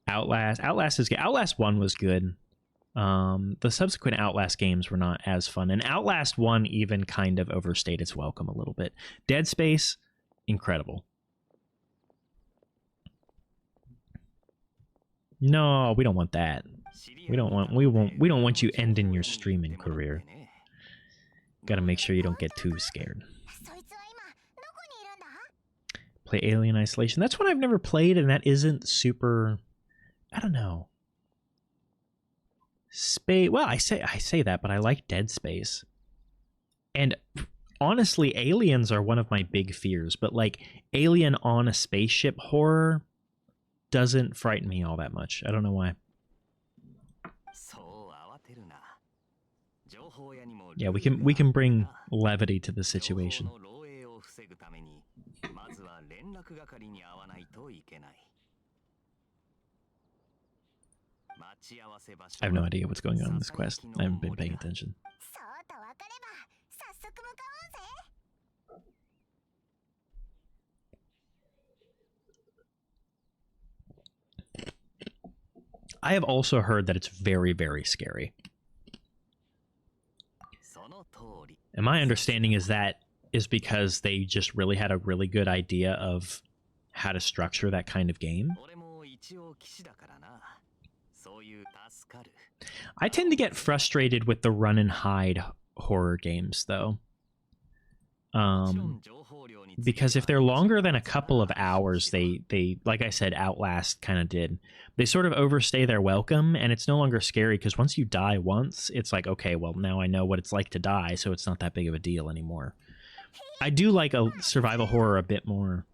Outlast is good. Outlast 1 was good. The subsequent Outlast games were not as fun, and Outlast 1 even kind of overstayed its welcome a little bit. Dead Space, incredible. No, we don't want that. We don't want you ending your streaming career. Gotta make sure you don't get too scared. Play Alien Isolation. That's one I've never played, and that isn't super, I don't know. Well, I say that, but I like Dead Space. And honestly, aliens are one of my big fears, but like alien on a spaceship horror doesn't frighten me all that much. I don't know why. Yeah, we can bring levity to the situation. I have no idea what's going on in this quest. I haven't been paying attention. I have also heard that it's very, very scary. And my understanding is that is because they just really had a really good idea of how to structure that kind of game. I tend to get frustrated with the run and hide horror games, though. Because if they're longer than a couple of hours, they like I said, Outlast kind of did. They sort of overstay their welcome, and it's no longer scary because once you die once, it's like, okay, well, now I know what it's like to die, so it's not that big of a deal anymore. I do like a survival horror a bit more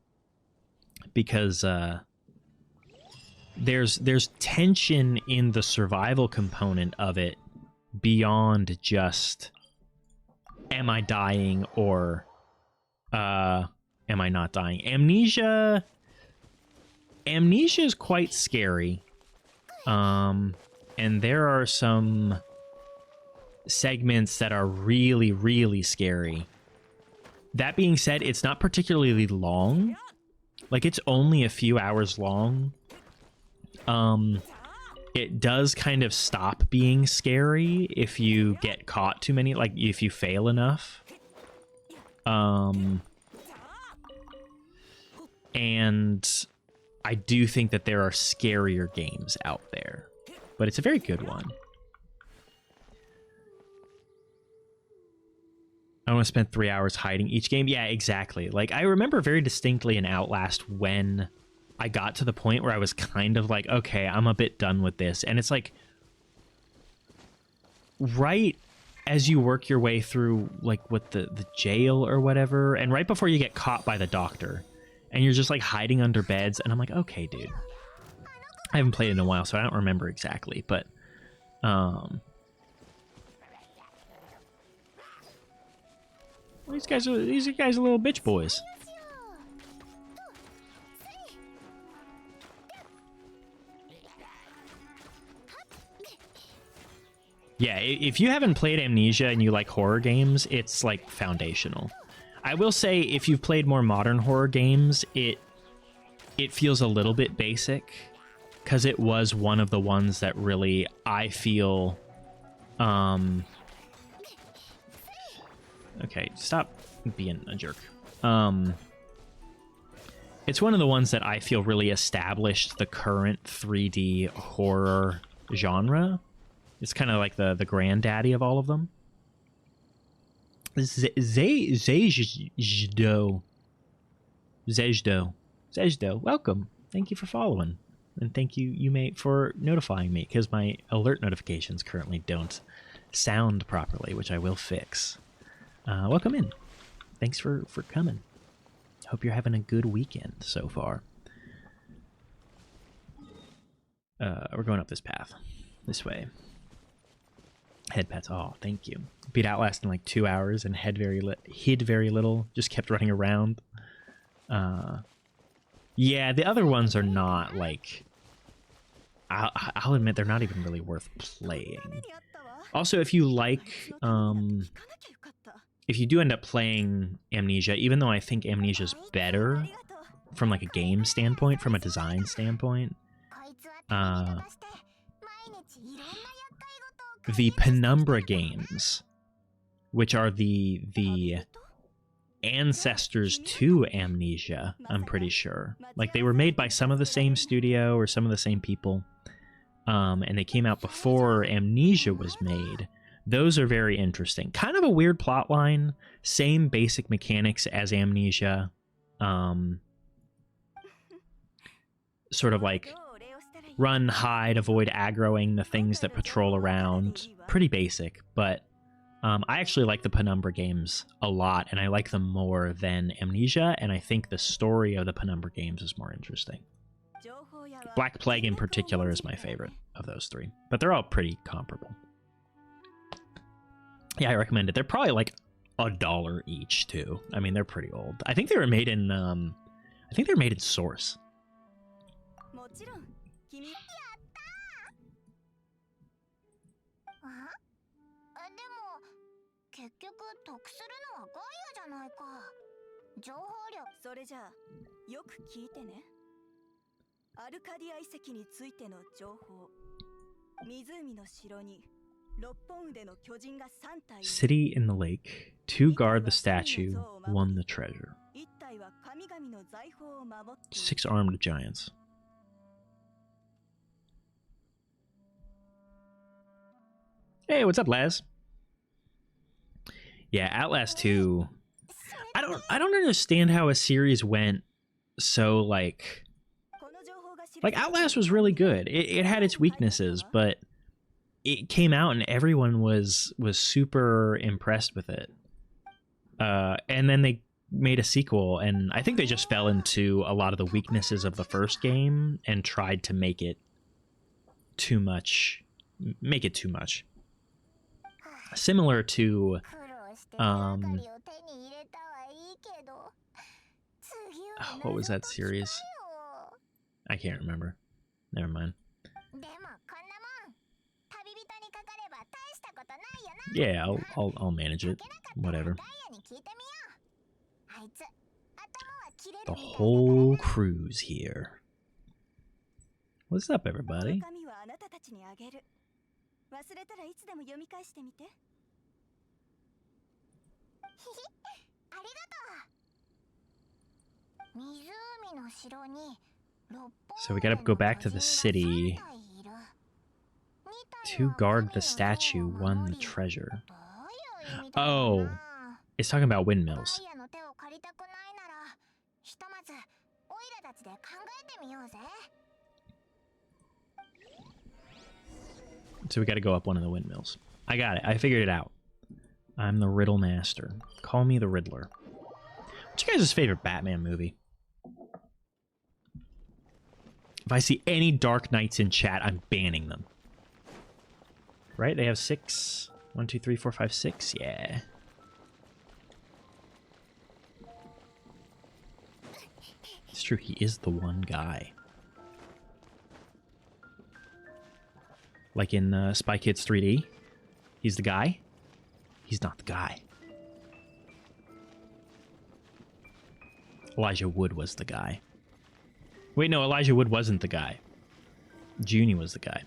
because there's tension in the survival component of it beyond just am I dying or am I not dying? Amnesia is quite scary. And there are some segments that are really, really scary. That being said, it's not particularly long. Like, it's only a few hours long. It does kind of stop being scary if you get caught too many, like if you fail enough. And I do think that there are scarier games out there, but it's a very good one. I want to spend 3 hours hiding each game. Yeah, exactly. Like, I remember very distinctly in Outlast when I got to the point where I was kind of like, okay, I'm a bit done with this. And it's like, right as you work your way through, like, what the jail or whatever, and right before you get caught by the doctor, and you're just, like, hiding under beds, and I'm like, okay, dude. I haven't played in a while, so I don't remember exactly, but, these guys are little bitch boys. Yeah, if you haven't played Amnesia and you like horror games, it's like foundational. I will say, if you've played more modern horror games, it feels a little bit basic, because it was one of the ones that really, I feel, okay, stop being a jerk. It's one of the ones that I feel really established the current 3D horror genre. It's kind of like the granddaddy of all of them. Zejdo, welcome. Thank you for following. And thank you for notifying me, because my alert notifications currently don't sound properly, which I will fix. Welcome in. Thanks for coming. Hope you're having a good weekend so far. We're going up this path. This way. Head pets. Oh, thank you. Beat Outlast in like 2 hours and hid very little. Just kept running around. Yeah, the other ones are not like... I'll admit they're not even really worth playing. Also, if you like... if you do end up playing Amnesia, even though I think Amnesia's better from like a game standpoint, from a design standpoint, the Penumbra games, which are the ancestors to Amnesia, I'm pretty sure. Like, they were made by some of the same studio or some of the same people, and they came out before Amnesia was made. Those are very interesting. Kind of a weird plot line. Same basic mechanics as Amnesia. Sort of like run, hide, avoid aggroing the things that patrol around. Pretty basic, but I actually like the Penumbra games a lot, and I like them more than Amnesia, and I think the story of the Penumbra games is more interesting. Black Plague in particular is my favorite of those three, but they're all pretty comparable. Yeah, I recommend it. They're probably like $1 each too. I mean, they're pretty old. I think they were made in Source. 結局得するのはガイアじゃないか。情報量。それじゃあよく聞いてね。アルカディア遺跡についての情報。湖の城に6本腕の巨人が3体。City in the lake. 2 guard the statue, 1 the treasure. 1体は神々の財宝を守って。 6 armed giants. Hey, what's up, Laz? Yeah, Outlast 2. I don't understand how a series went so like Outlast was really good. It had its weaknesses, but it came out and everyone was super impressed with it. And then they made a sequel, and I think they just fell into a lot of the weaknesses of the first game and tried to make it too much. Similar to What was that series? I can't remember. Never mind. でもこんなもん旅人にかかれば大したことないよな。 Yeah, I'll manage it. Whatever. ダイヤに聞いてみよう。あいつ頭は切れる The みたいだから whole crew's here. What's up, こ everybody? の紙はあなたたちにあげる。忘れたらいつでも読み返してみて。ありがとう。湖の城に6本 So we gotta go back to the city to guard the statue, won the treasure. Oh, it's talking about windmills. ダイヤの手を借りたくないならひとまずオイラたちで考えてみようぜ。 So we gotta go up one of the windmills. I got it. I figured it out. I'm the riddle master. Call me the Riddler. What's your guys' favorite Batman movie? If I see any Dark Knights in chat, I'm banning them. Right? They have 6. 1, 2, 3, 4, 5, 6. Yeah. It's true. He is the one guy. Like in Spy Kids 3D. He's the guy. He's not the guy. Elijah Wood was the guy. Wait, no, Elijah Wood wasn't the guy. Junie was the guy.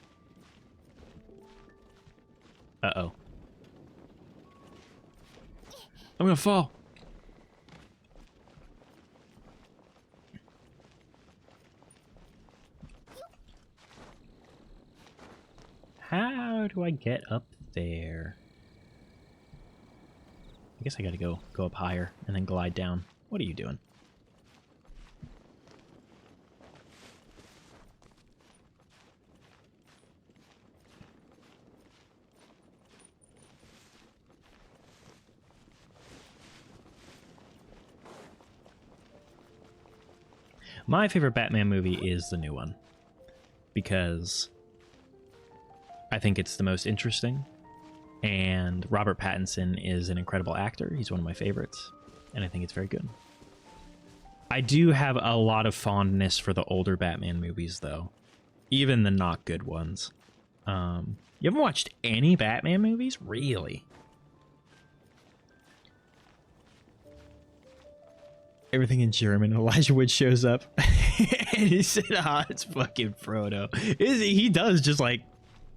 Uh-oh. I'm gonna fall. How do I get up there? I guess I gotta go up higher and then glide down. What are you doing? My favorite Batman movie is the new one because I think it's the most interesting, and Robert Pattinson is an incredible actor. He's one of my favorites, and I think it's very good. I do have a lot of fondness for the older Batman movies, though, even the not good ones. You haven't watched any Batman movies? Really? Everything in German. Elijah Wood shows up, and he said, "Ah, it's fucking Frodo." He does just like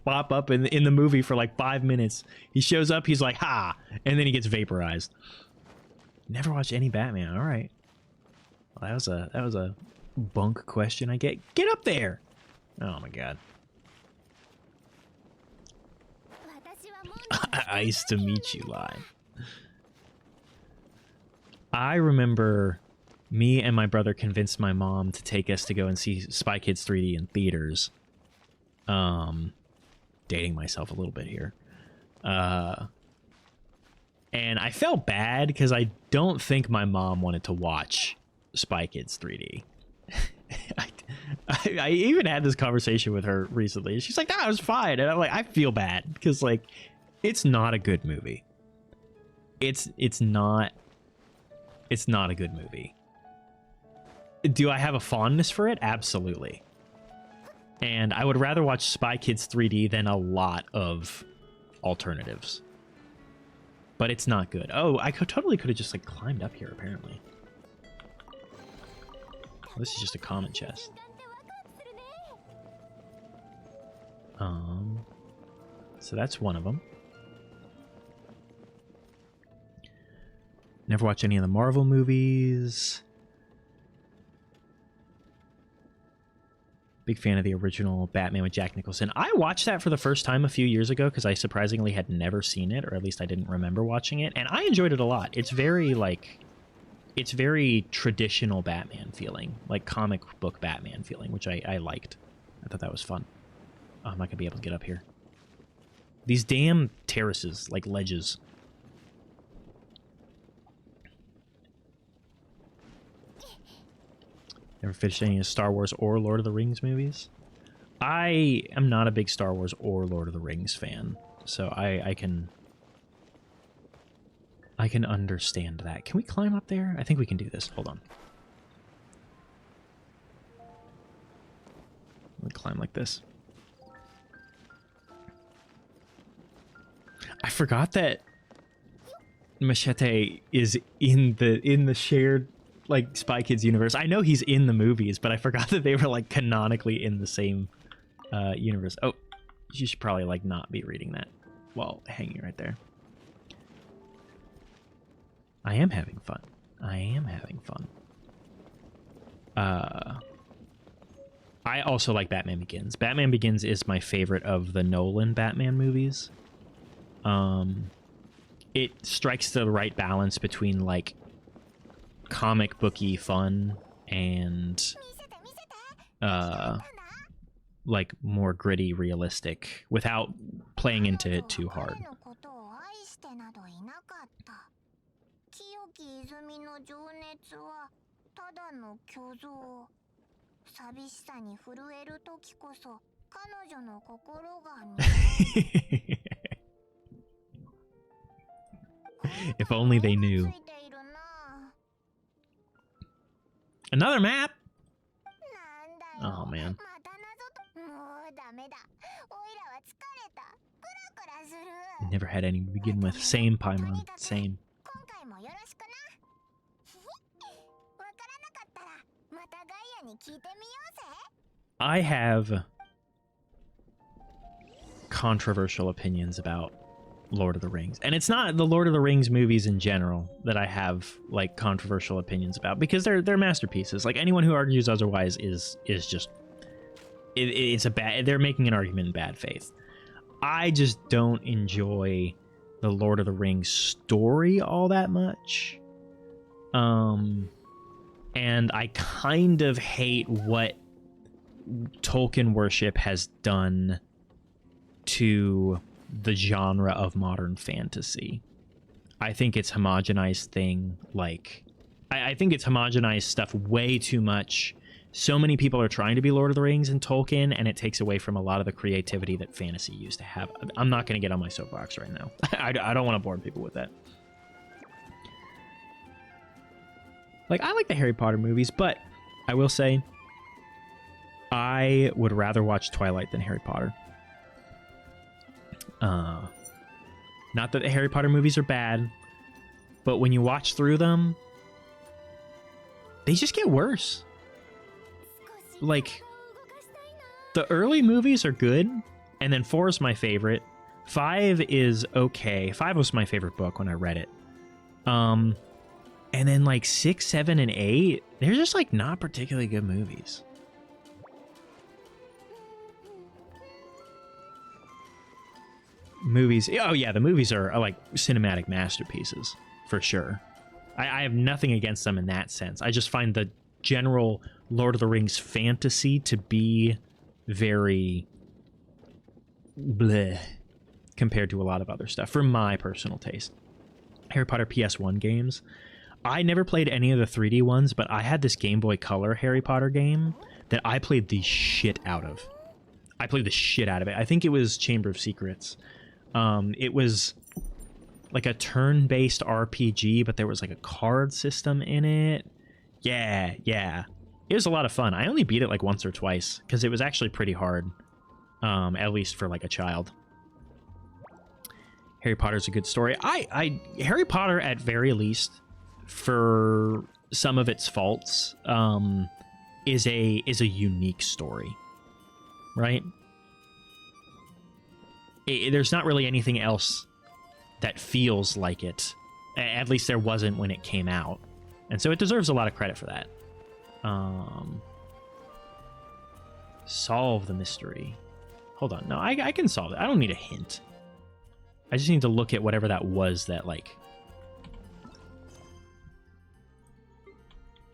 pop up in the movie for like 5 minutes. He shows up, he's like, "Ha!" and then he gets vaporized. Never watched any Batman. All right. Well, that was a bunk question. I get up there. Oh my god. Ice to meet you live. I remember me and my brother convinced my mom to take us to go and see Spy Kids 3D in theaters. Dating myself a little bit here. And I felt bad because I don't think my mom wanted to watch Spy Kids 3D. I even had this conversation with her recently. She's like, "Nah, it was fine." And I'm like, I feel bad because like it's not a good movie. It's not a good movie. Do I have a fondness for it? Absolutely. And I would rather watch Spy Kids 3D than a lot of alternatives. But it's not good. Oh, I totally could have just like climbed up here apparently. This is just a common chest. So that's one of them. Never watched any of the Marvel movies. Big fan of the original Batman with Jack Nicholson. I watched that for the first time a few years ago because I surprisingly had never seen it, or at least I didn't remember watching it, and I enjoyed it a lot. It's very traditional Batman feeling, like comic book Batman feeling, which I liked. I thought that was fun. Oh, I'm not gonna be able to get up here. These damn terraces, like ledges. Never finished any of Star Wars or Lord of the Rings movies. I am not a big Star Wars or Lord of the Rings fan, so I can understand that. Can we climb up there? I think we can do this. Hold on. Let me climb like this. I forgot that Machete is in the shared like Spy Kids universe. I know he's in the movies, but I forgot that they were like canonically in the same universe. Oh, you should probably like not be reading that while hanging right there. I am having fun. I am having fun. I also like Batman Begins. Batman Begins is my favorite of the Nolan Batman movies. It strikes the right balance between like comic booky fun and like more gritty realistic without playing into it too hard. 清き泉の情熱はただの虚像。寂しさに震える時こそ彼女の心が見える。 If only they knew. Another map? Oh man. Never had any to begin with. Same, Paimon. Same. I have controversial opinions about Lord of the Rings. And it's not the Lord of the Rings movies in general that I have like controversial opinions about, because they're masterpieces. Like anyone who argues otherwise is just it's a bad, they're making an argument in bad faith. I just don't enjoy the Lord of the Rings story all that much. And I kind of hate what Tolkien worship has done to the genre of modern fantasy. I think it's homogenized thing. Like, I think it's homogenized stuff way too much. So many people are trying to be Lord of the Rings and Tolkien, and it takes away from a lot of the creativity that fantasy used to have. I'm not going to get on my soapbox right now. I don't want to bore people with that. Like, I like the Harry Potter movies, but I will say I would rather watch Twilight than Harry Potter. Not that the Harry Potter movies are bad, but when you watch through them, they just get worse. Like, the early movies are good, and then 4 is my favorite. 5 is okay. 5 was my favorite book when I read it. And then like 6, 7, and 8, they're just like not particularly good movies. Movies, oh yeah, the movies are like cinematic masterpieces for sure. I have nothing against them in that sense. I just find the general Lord of the Rings fantasy to be very bleh compared to a lot of other stuff for my personal taste. Harry Potter PS1 games, I never played any of the 3D ones, but I had this Game Boy Color Harry Potter game that I played the shit out of. I played the shit out of it. I think it was Chamber of Secrets. It was like a turn-based RPG, but there was like a card system in it. Yeah. It was a lot of fun. I only beat it like once or twice because it was actually pretty hard, at least for like a child. Harry Potter's a good story. Harry Potter, at very least, for some of its faults, is a unique story, right? There's not really anything else that feels like it. At least there wasn't when it came out. And so it deserves a lot of credit for that. Solve the mystery. Hold on. No, I can solve it. I don't need a hint. I just need to look at whatever that was that, like...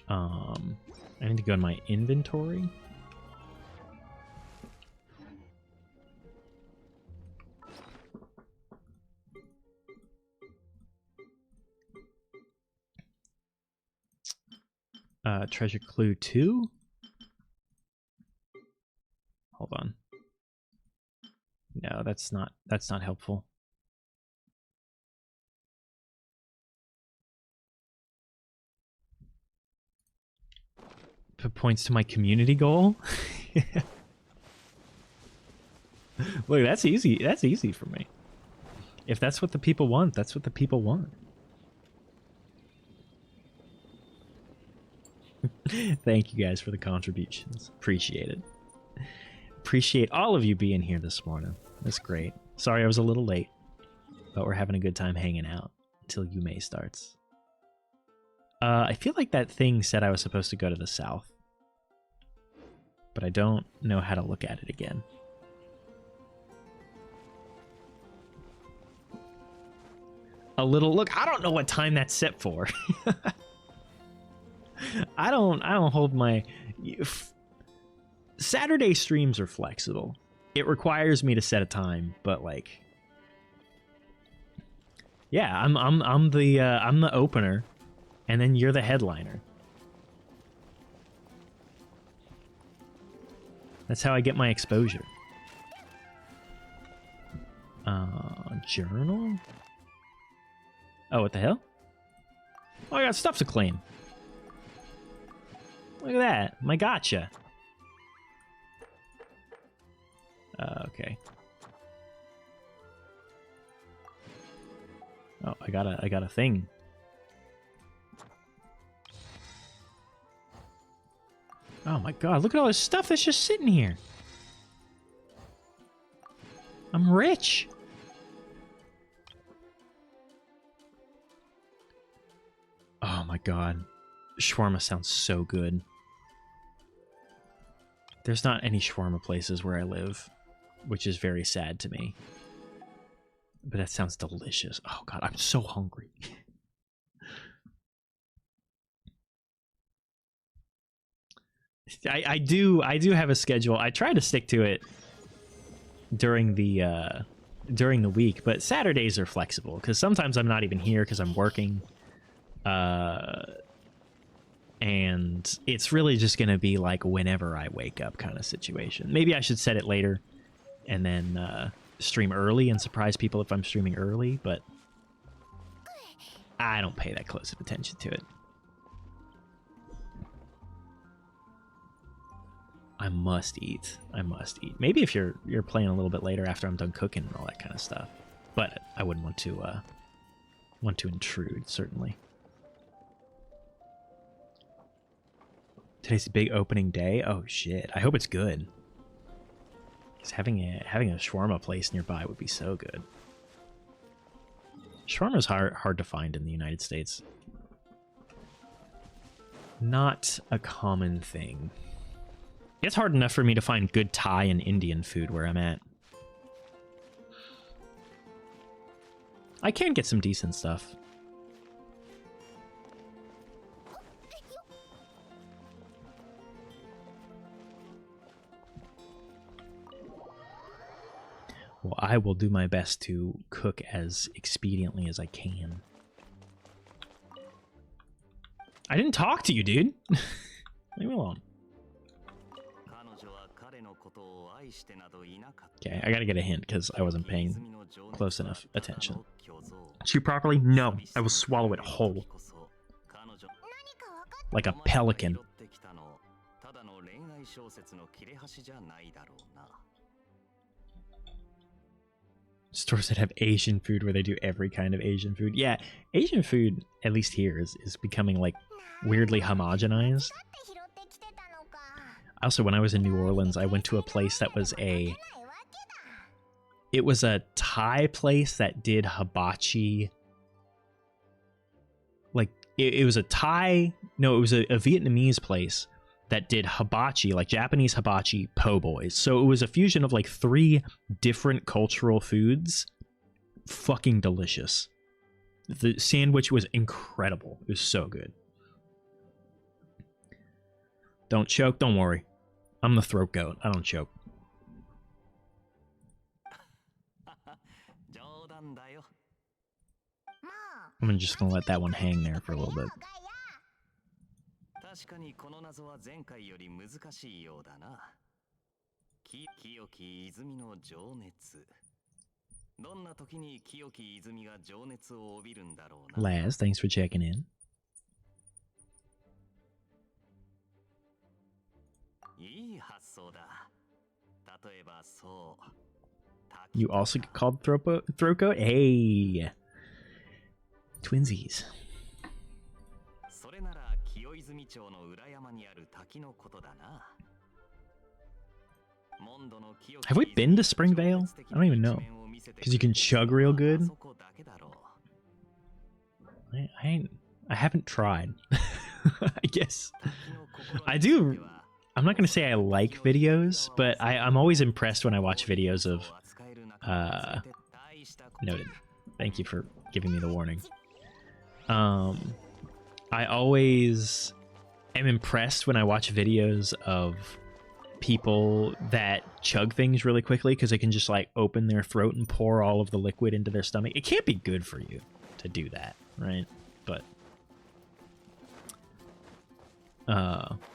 I need to go in my inventory. Treasure Clue 2? Hold on. No, that's not helpful. Points to my community goal. Look, that's easy. That's easy for me. If that's what the people want, that's what the people want. Thank you guys for the contributions. Appreciate it. Appreciate all of you being here this morning. That's great. Sorry I was a little late, but we're having a good time hanging out until Yume starts. I feel like that thing said I was supposed to go to the south, but I don't know how to look at it again. A little look. I don't know what time that's set for. I don't hold my Saturday streams are flexible. It requires me to set a time, but like, yeah, I'm the opener, and then you're the headliner. That's how I get my exposure. Journal? Oh, what the hell? Oh, I got stuff to claim. Look at that. My gotcha. Okay. Oh, I got a thing. Oh my god, look at all this stuff that's just sitting here. I'm rich. Oh my god. Shawarma sounds so good. There's not any shawarma places where I live, which is very sad to me. But that sounds delicious. Oh god, I'm so hungry. I do have a schedule. I try to stick to it during the week, but Saturdays are flexible because sometimes I'm not even here because I'm working. And it's really just going to be like whenever I wake up kind of situation. Maybe I should set it later and then stream early and surprise people if I'm streaming early, but I don't pay that close of attention to it. I must eat. I must eat. Maybe if you're playing a little bit later after I'm done cooking and all that kind of stuff. But I wouldn't want to intrude, certainly. Today's the big opening day. Oh shit! I hope it's good. Because having a shawarma place nearby would be so good. Shawarma is hard to find in the United States. Not a common thing. It's hard enough for me to find good Thai and Indian food where I'm at. I can get some decent stuff. Well, I will do my best to cook as expediently as I can. I didn't talk to you, dude. Leave me alone. Okay, I gotta get a hint because I wasn't paying close enough attention. Chew properly? No, I will swallow it whole. Like a pelican. Stores that have Asian food where they do every kind of Asian food. Yeah, Asian food, at least here, is becoming like weirdly homogenized. Also, when I was in New Orleans, I went to a place that was it was a Thai place that did hibachi. Like, it was a Thai, no, it was a Vietnamese place that did hibachi, like Japanese hibachi po' boys. So it was a fusion of like 3 different cultural foods. Fucking delicious. The sandwich was incredible. It was so good. Don't choke, don't worry. I'm the throat goat. I don't choke. I'm just gonna let that one hang there for a little bit. 確かにこの謎は前回より難しいようだな。清き泉の情熱。どんな時に清き泉が情熱を帯びるんだろうな。Laz, thanks for checking in. いい発想だ。例えばそう。You also get called throat goat? Hey! Twinsies. それなら清泉町の裏山にある滝のことだな。 Have we been to Springvale? I don't even know. Because you can chug real good. I haven't tried. I guess. I do. I'm not going to say I like videos, but I'm always impressed when I watch videos of... Noted. Thank you for giving me the warning. I always am impressed when I watch videos of people that chug things really quickly because they can just like open their throat and pour all of the liquid into their stomach. It can't be good for you to do that, right? But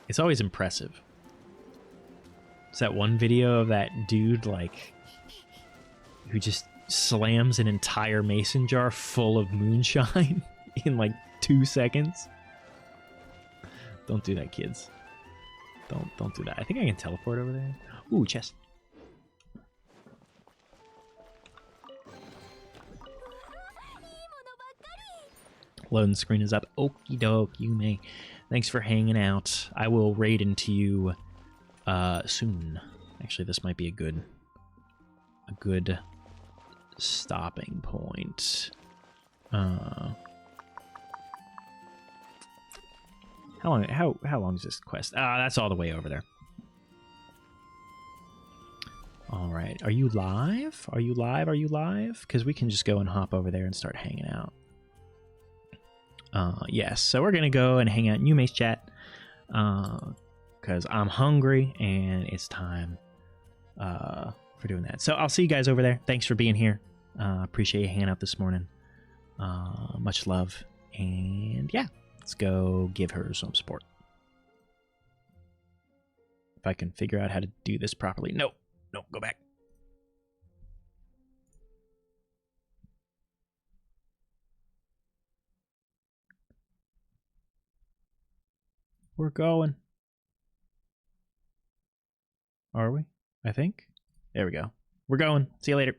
it's always impressive. It's that one video of that dude like who just slams an entire mason jar full of moonshine in like 2 seconds. Don't do that, kids. Don't do that. I think I can teleport over there. Ooh, chest. Loading screen is up. Okie doke, you may. Thanks for hanging out. I will raid into you soon. Actually, this might be a good stopping point. How long is this quest? That's all the way over there. All right. Are you live? Are you live? Are you live? Because we can just go and hop over there and start hanging out. Yes. So we're going to go and hang out in Yume's chat. Because I'm hungry and it's time for doing that. So I'll see you guys over there. Thanks for being here. Appreciate you hanging out this morning. Much love. And yeah. Let's go give her some support. If I can figure out how to do this properly. No, go back. We're going. Are we? I think. There we go. We're going. See you later.